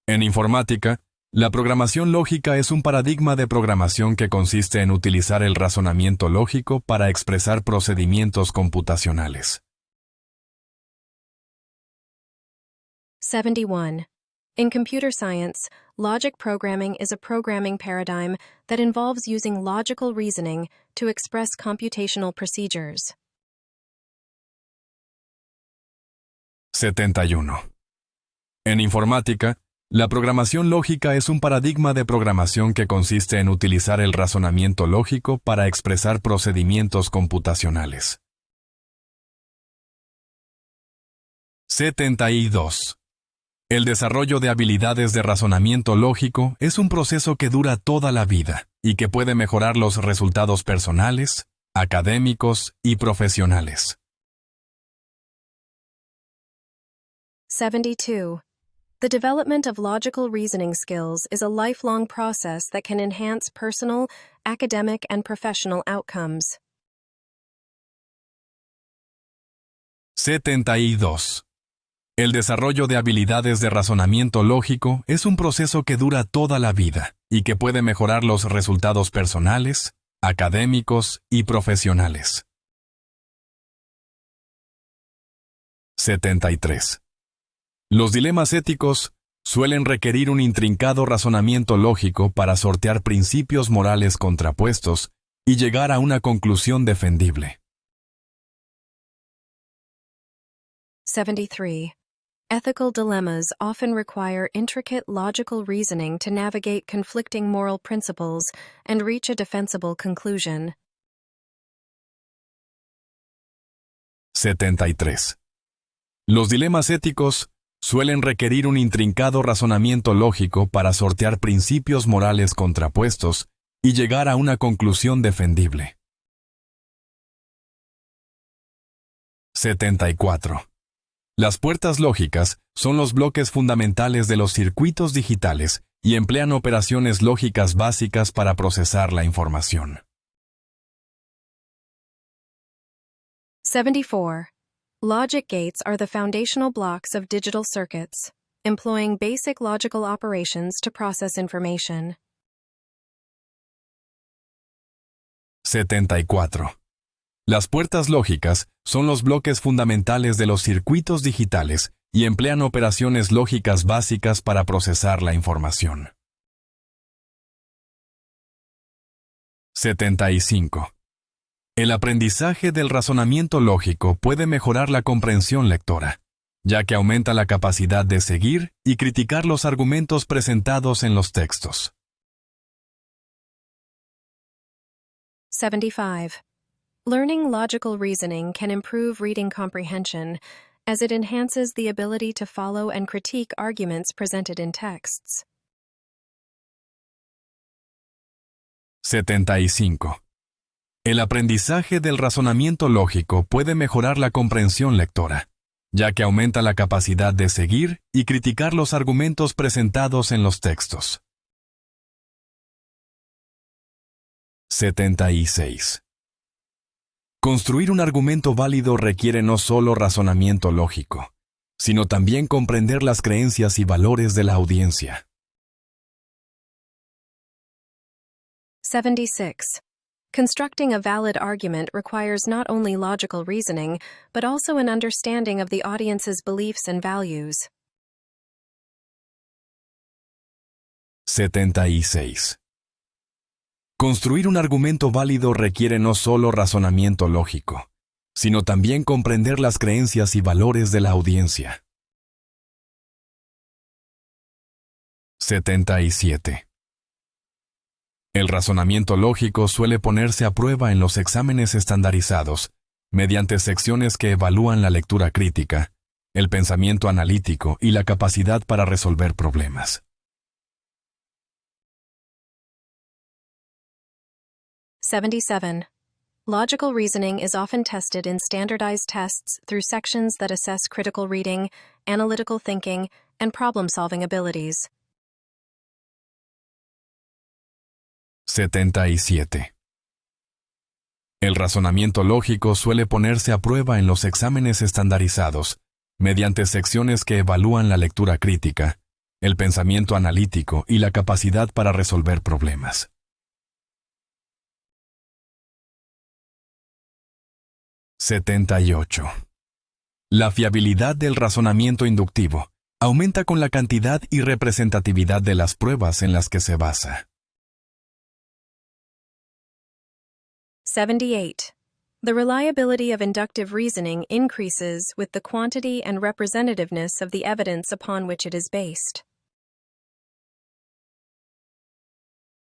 En informática, la programación lógica es un paradigma de programación que consiste en utilizar el razonamiento lógico para expresar procedimientos computacionales. 71. In computer science, logic programming is a programming paradigm that involves using logical reasoning to express computational procedures. 71. En informática, la programación lógica es un paradigma de programación que consiste en utilizar el razonamiento lógico para expresar procedimientos computacionales. 72. El desarrollo de habilidades de razonamiento lógico es un proceso que dura toda la vida y que puede mejorar los resultados personales, académicos y profesionales. 72. The development of logical reasoning skills is a lifelong process that can enhance personal, academic, and professional outcomes. 72. El desarrollo de habilidades de razonamiento lógico es un proceso que dura toda la vida y que puede mejorar los resultados personales, académicos y profesionales. 73. Los dilemas éticos suelen requerir un intrincado razonamiento lógico para sortear principios morales contrapuestos y llegar a una conclusión defendible. 73. Ethical dilemmas often require intricate logical reasoning to navigate conflicting moral principles and reach a defensible conclusion. 73. Los dilemas éticos suelen requerir un intrincado razonamiento lógico para sortear principios morales contrapuestos y llegar a una conclusión defendible. 74. Las puertas lógicas son los bloques fundamentales de los circuitos digitales y emplean operaciones lógicas básicas para procesar la información. 74. Logic gates are the foundational blocks of digital circuits, employing basic logical operations to process information. 74. Las puertas lógicas son los bloques fundamentales de los circuitos digitales y emplean operaciones lógicas básicas para procesar la información. 75. El aprendizaje del razonamiento lógico puede mejorar la comprensión lectora, ya que aumenta la capacidad de seguir y criticar los argumentos presentados en los textos. 75. Learning logical reasoning can improve reading comprehension, as it enhances the ability to follow and critique arguments presented in texts. 75. El aprendizaje del razonamiento lógico puede mejorar la comprensión lectora, ya que aumenta la capacidad de seguir y criticar los argumentos presentados en los textos. 76. Construir un argumento válido requiere no solo razonamiento lógico, sino también comprender las creencias y valores de la audiencia. 76. Constructing a valid argument requires not only logical reasoning, but also an understanding of the audience's beliefs and values. 76. Construir un argumento válido requiere no solo razonamiento lógico, sino también comprender las creencias y valores de la audiencia. 77. El razonamiento lógico suele ponerse a prueba en los exámenes estandarizados, mediante secciones que evalúan la lectura crítica, el pensamiento analítico y la capacidad para resolver problemas. 77. Logical reasoning is often tested in standardized tests through sections that assess critical reading, analytical thinking, and problem-solving abilities. 77. El razonamiento lógico suele ponerse a prueba en los exámenes estandarizados, mediante secciones que evalúan la lectura crítica, el pensamiento analítico y la capacidad para resolver problemas. 78. La fiabilidad del razonamiento inductivo aumenta con la cantidad y representatividad de las pruebas en las que se basa. 78. The reliability of inductive reasoning increases with the quantity and representativeness of the evidence upon which it is based.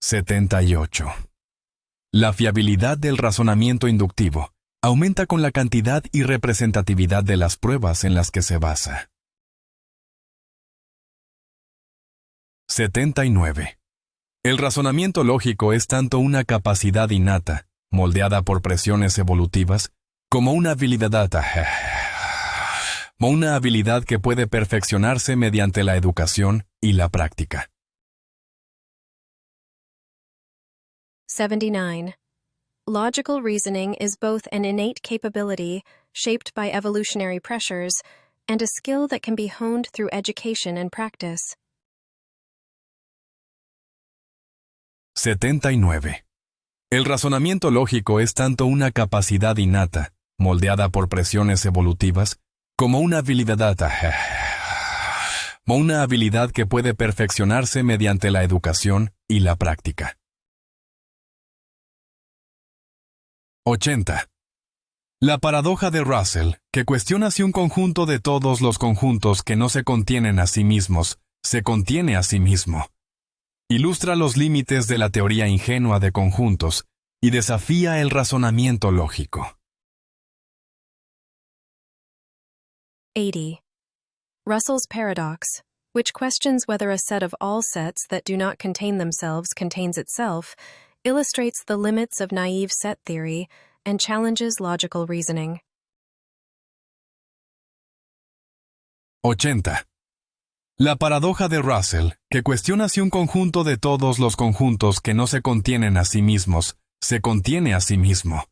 78. La fiabilidad del razonamiento inductivo aumenta con la cantidad y representatividad de las pruebas en las que se basa. 79. El razonamiento lógico es tanto una capacidad innata, moldeada por presiones evolutivas, como una habilidad que puede perfeccionarse mediante la educación y la práctica. 79. Logical reasoning is both an innate capability shaped by evolutionary pressures, and a skill that can be honed through education and practice. 79. El razonamiento lógico es tanto una capacidad innata, moldeada por presiones evolutivas, como una habilidad que puede perfeccionarse mediante la educación y la práctica. 80. La paradoja de Russell, que cuestiona si un conjunto de todos los conjuntos que no se contienen a sí mismos, se contiene a sí mismo, ilustra los límites de la teoría ingenua de conjuntos y desafía el razonamiento lógico. 80. Russell's paradox, which questions whether a set of all sets that do not contain themselves contains itself, illustrates the limits of naive set theory and challenges logical reasoning. 80. La paradoja de Russell, que cuestiona si un conjunto de todos los conjuntos que no se contienen a sí mismos, se contiene a sí mismo,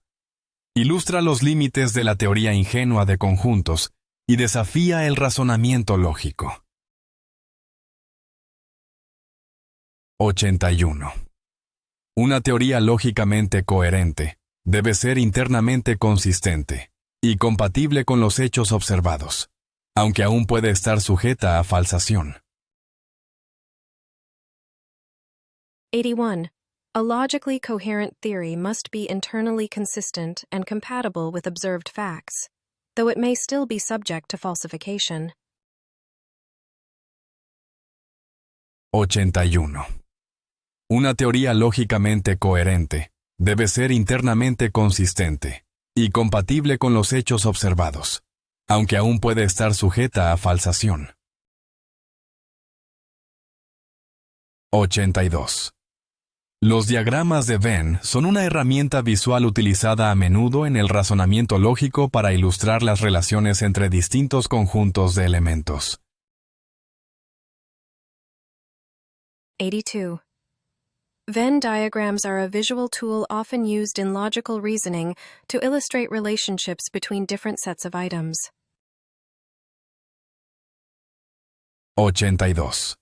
ilustra los límites de la teoría ingenua de conjuntos y desafía el razonamiento lógico. 81. Una teoría lógicamente coherente debe ser internamente consistente y compatible con los hechos observados, aunque aún puede estar sujeta a falsación. 81. A logically coherent theory must be internally consistent and compatible with observed facts, though it may still be subject to falsification. 81. Una teoría lógicamente coherente debe ser internamente consistente y compatible con los hechos observados, aunque aún puede estar sujeta a falsación. 82. Los diagramas de Venn son una herramienta visual utilizada a menudo en el razonamiento lógico para ilustrar las relaciones entre distintos conjuntos de elementos. 82. Venn diagrams are a visual tool often used in logical reasoning to illustrate relationships between different sets of items. 82.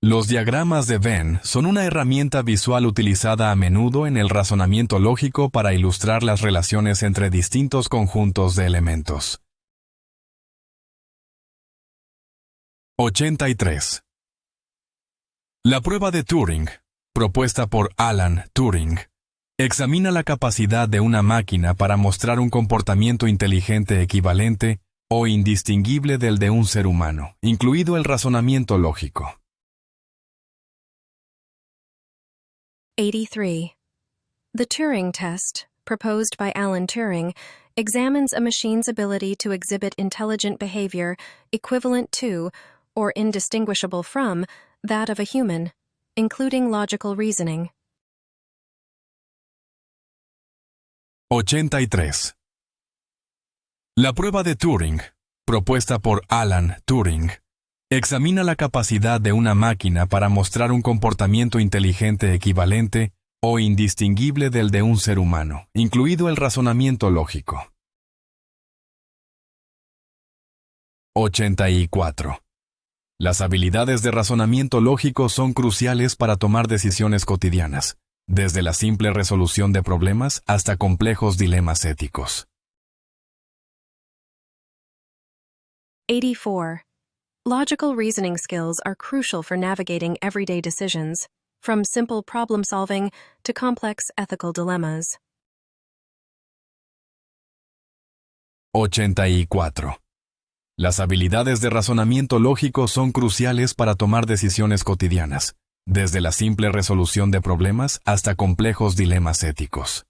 Los diagramas de Venn son una herramienta visual utilizada a menudo en el razonamiento lógico para ilustrar las relaciones entre distintos conjuntos de elementos. 83. La prueba de Turing, propuesta por Alan Turing, examina la capacidad de una máquina para mostrar un comportamiento inteligente equivalente o indistinguible del de un ser humano, incluido el razonamiento lógico. 83. The Turing test, proposed by Alan Turing, examines a machine's ability to exhibit intelligent behavior equivalent to, or indistinguishable from, that of a human, including logical reasoning. 83. La prueba de Turing, propuesta por Alan Turing, examina la capacidad de una máquina para mostrar un comportamiento inteligente equivalente o indistinguible del de un ser humano, incluido el razonamiento lógico. 84. Las habilidades de razonamiento lógico son cruciales para tomar decisiones cotidianas, desde la simple resolución de problemas hasta complejos dilemas éticos. 84. Logical reasoning skills are crucial for navigating everyday decisions, from simple problem solving to complex ethical dilemmas. 84. Las habilidades de razonamiento lógico son cruciales para tomar decisiones cotidianas, desde la simple resolución de problemas hasta complejos dilemas éticos.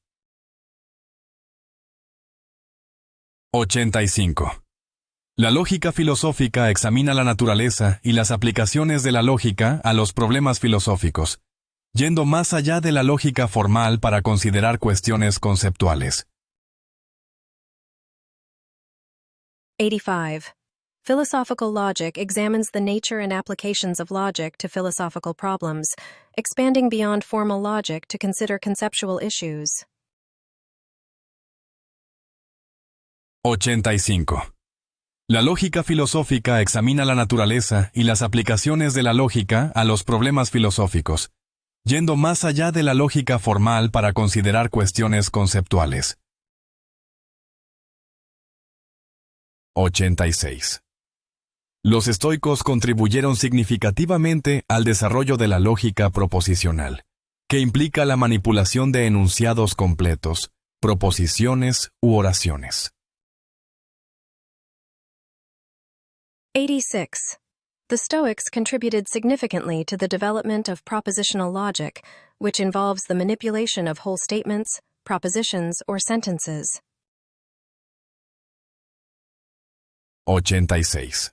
85. La lógica filosófica examina la naturaleza y las aplicaciones de la lógica a los problemas filosóficos, yendo más allá de la lógica formal para considerar cuestiones conceptuales. 85. Philosophical logic examines the nature and applications of logic to philosophical problems, expanding beyond formal logic to consider conceptual issues. 85. La lógica filosófica examina la naturaleza y las aplicaciones de la lógica a los problemas filosóficos, yendo más allá de la lógica formal para considerar cuestiones conceptuales. 86. Los estoicos contribuyeron significativamente al desarrollo de la lógica proposicional, que implica la manipulación de enunciados completos, proposiciones u oraciones. 86. The Stoics contributed significantly to the development of propositional logic, which involves the manipulation of whole statements, propositions, or sentences. 86.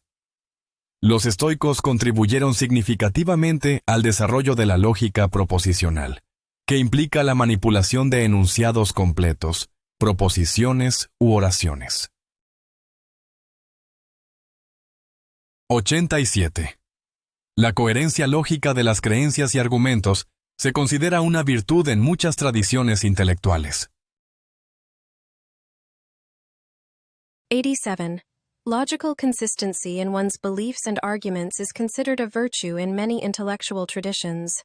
Los estoicos contribuyeron significativamente al desarrollo de la lógica proposicional, que implica la manipulación de enunciados completos, proposiciones u oraciones. 87. La coherencia lógica de las creencias y argumentos se considera una virtud en muchas tradiciones intelectuales. 87. Logical consistency in one's beliefs and arguments is considered a virtue in many intellectual traditions.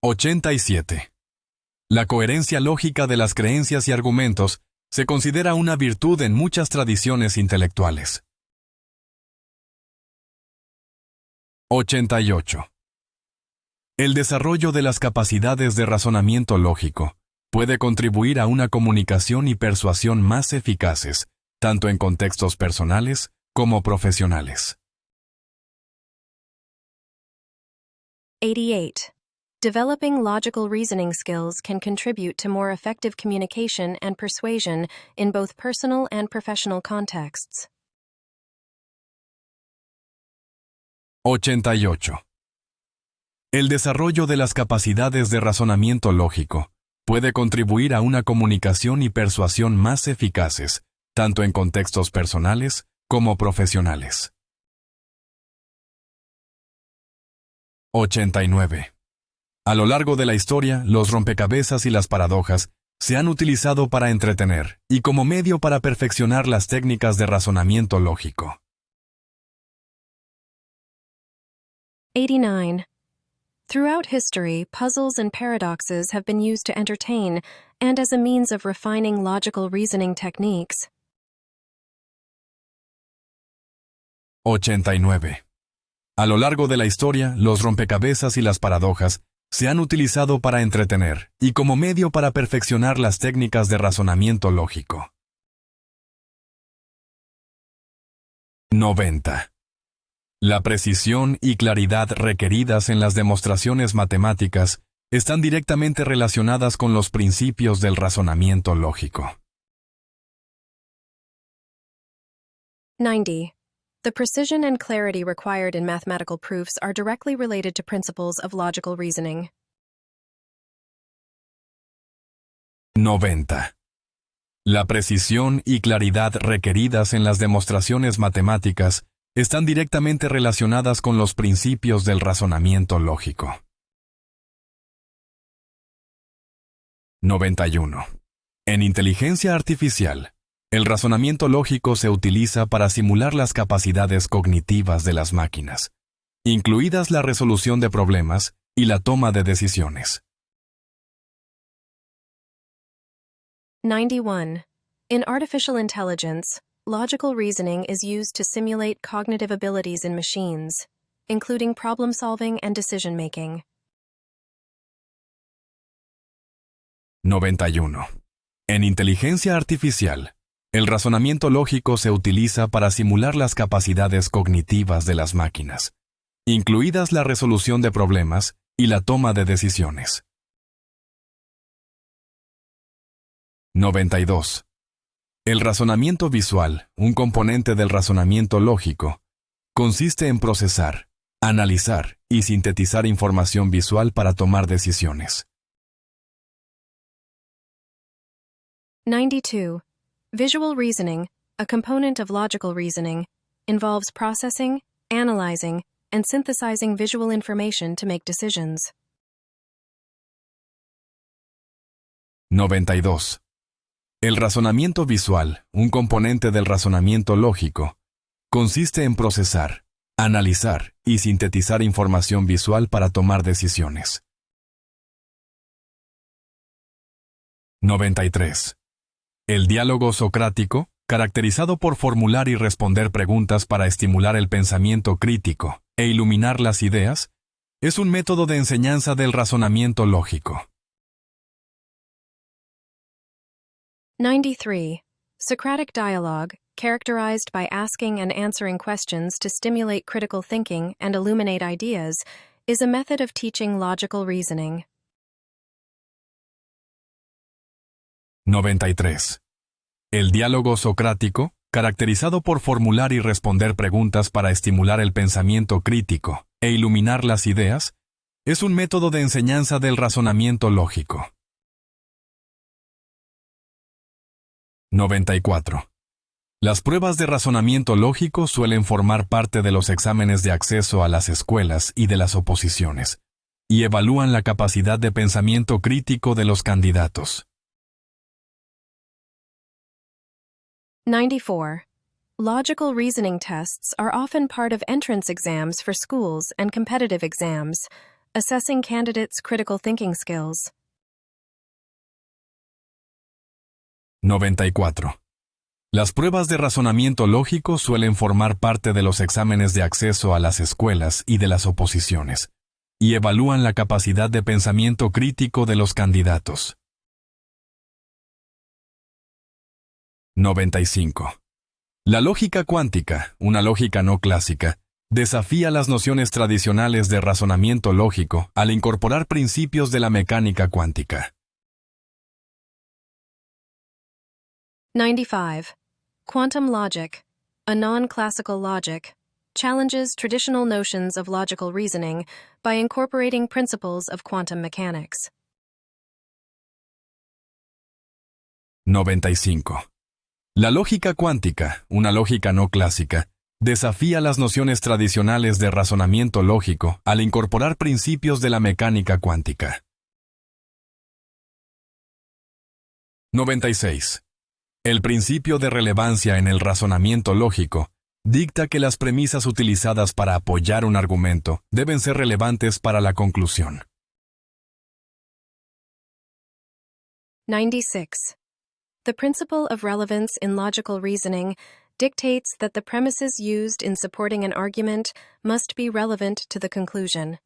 87. La coherencia lógica de las creencias y argumentos se considera una virtud en muchas tradiciones intelectuales. 88. El desarrollo de las capacidades de razonamiento lógico puede contribuir a una comunicación y persuasión más eficaces, tanto en contextos personales como profesionales. 88. Developing logical reasoning skills can contribute to more effective communication and persuasion in both personal and professional contexts. 88. El desarrollo de las capacidades de razonamiento lógico puede contribuir a una comunicación y persuasión más eficaces, tanto en contextos personales como profesionales. 89. A lo largo de la historia, los rompecabezas y las paradojas se han utilizado para entretener y como medio para perfeccionar las técnicas de razonamiento lógico. 89. Throughout history, puzzles and paradoxes have been used to entertain and as a means of refining logical reasoning techniques. 89. A lo largo de la historia, los rompecabezas y las paradojas se han utilizado para entretener y como medio para perfeccionar las técnicas de razonamiento lógico. 90. La precisión y claridad requeridas en las demostraciones matemáticas están directamente relacionadas con los principios del razonamiento lógico. 90. The precision and clarity required in mathematical proofs are directly related to principles of logical reasoning. 90. La precisión y claridad requeridas en las demostraciones matemáticas están directamente relacionadas con los principios del razonamiento lógico. 91. En inteligencia artificial, el razonamiento lógico se utiliza para simular las capacidades cognitivas de las máquinas, incluidas la resolución de problemas y la toma de decisiones. 91. In artificial intelligence, logical reasoning is used to simulate cognitive abilities in machines, including problem-solving and decision-making. 91. En inteligencia artificial, el razonamiento lógico se utiliza para simular las capacidades cognitivas de las máquinas, incluidas la resolución de problemas y la toma de decisiones. 92. El razonamiento visual, un componente del razonamiento lógico, consiste en procesar, analizar y sintetizar información visual para tomar decisiones. 92. Visual reasoning, a component of logical reasoning, involves processing, analyzing, and synthesizing visual information to make decisions. 92. El razonamiento visual, un componente del razonamiento lógico, consiste en procesar, analizar y sintetizar información visual para tomar decisiones. 93. El diálogo socrático, caracterizado por formular y responder preguntas para estimular el pensamiento crítico e iluminar las ideas, es un método de enseñanza del razonamiento lógico. 93. Socratic dialogue, characterized by asking and answering questions to stimulate critical thinking and illuminate ideas, is a method of teaching logical reasoning. 93. El diálogo socrático, caracterizado por formular y responder preguntas para estimular el pensamiento crítico e iluminar las ideas, es un método de enseñanza del razonamiento lógico. 94. Las pruebas de razonamiento lógico suelen formar parte de los exámenes de acceso a las escuelas y de las oposiciones, y evalúan la capacidad de pensamiento crítico de los candidatos. 94. Logical reasoning tests are often part of entrance exams for schools and competitive exams, assessing candidates' critical thinking skills. 94. Las pruebas de razonamiento lógico suelen formar parte de los exámenes de acceso a las escuelas y de las oposiciones, y evalúan la capacidad de pensamiento crítico de los candidatos. 95. La lógica cuántica, una lógica no clásica, desafía las nociones tradicionales de razonamiento lógico al incorporar principios de la mecánica cuántica. 95. Quantum logic, a non-classical logic, challenges traditional notions of logical reasoning by incorporating principles of quantum mechanics. 95. La lógica cuántica, una lógica no clásica, desafía las nociones tradicionales de razonamiento lógico al incorporar principios de la mecánica cuántica. 96. El principio de relevancia en el razonamiento lógico dicta que las premisas utilizadas para apoyar un argumento deben ser relevantes para la conclusión. 96. The principle of relevance in logical reasoning dictates that the premises used in supporting an argument must be relevant to the conclusion.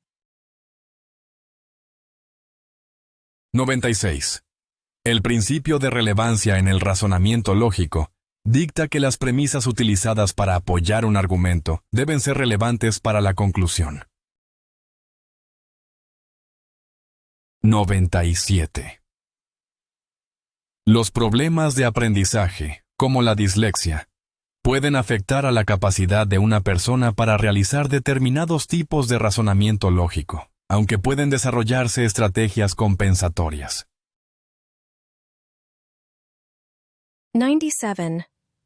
96. El principio de relevancia en el razonamiento lógico dicta que las premisas utilizadas para apoyar un argumento deben ser relevantes para la conclusión. 97. Los problemas de aprendizaje, como la dislexia, pueden afectar a la capacidad de una persona para realizar determinados tipos de razonamiento lógico, aunque pueden desarrollarse estrategias compensatorias. 97.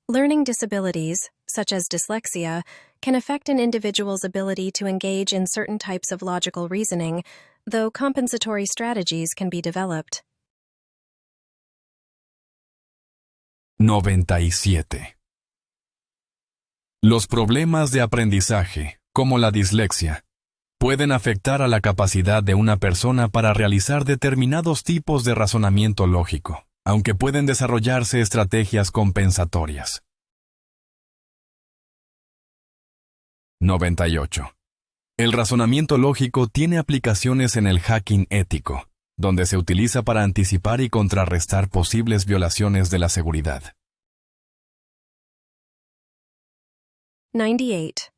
Learning disabilities, such as dyslexia, can affect an individual's ability to engage in certain types of logical reasoning, though compensatory strategies can be developed. 97. Los problemas de aprendizaje, como la dislexia, pueden afectar a la capacidad de una persona para realizar determinados tipos de razonamiento lógico, aunque pueden desarrollarse estrategias compensatorias. 98. El razonamiento lógico tiene aplicaciones en el hacking ético, donde se utiliza para anticipar y contrarrestar posibles violaciones de la seguridad. 98.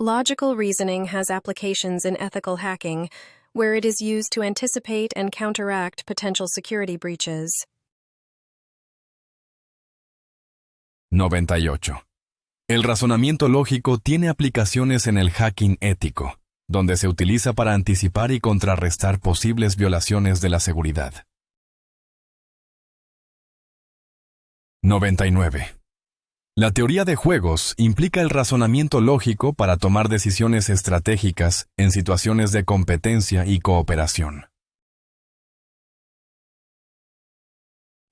Logical reasoning has applications in ethical hacking, where it is used to anticipate and counteract potential security breaches. 98. El razonamiento lógico tiene aplicaciones en el hacking ético, donde se utiliza para anticipar y contrarrestar posibles violaciones de la seguridad. 99. La teoría de juegos implica el razonamiento lógico para tomar decisiones estratégicas en situaciones de competencia y cooperación.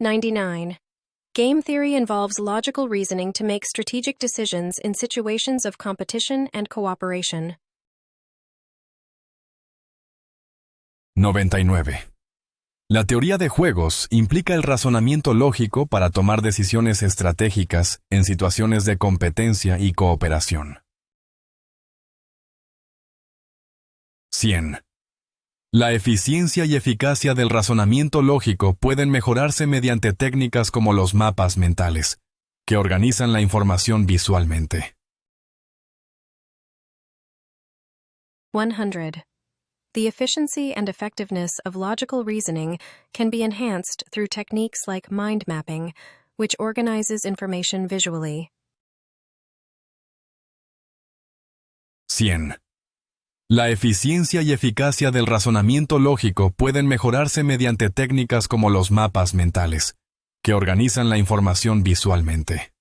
99. Game theory involves logical reasoning to make strategic decisions in situations of competition and cooperation. 99. La teoría de juegos implica el razonamiento lógico para tomar decisiones estratégicas en situaciones de competencia y cooperación. 100. La eficiencia y eficacia del razonamiento lógico pueden mejorarse mediante técnicas como los mapas mentales, que organizan la información visualmente. 100. The efficiency and effectiveness of logical reasoning can be enhanced through techniques like mind mapping, which organizes information visually. 100. La eficiencia y eficacia del razonamiento lógico pueden mejorarse mediante técnicas como los mapas mentales, que organizan la información visualmente.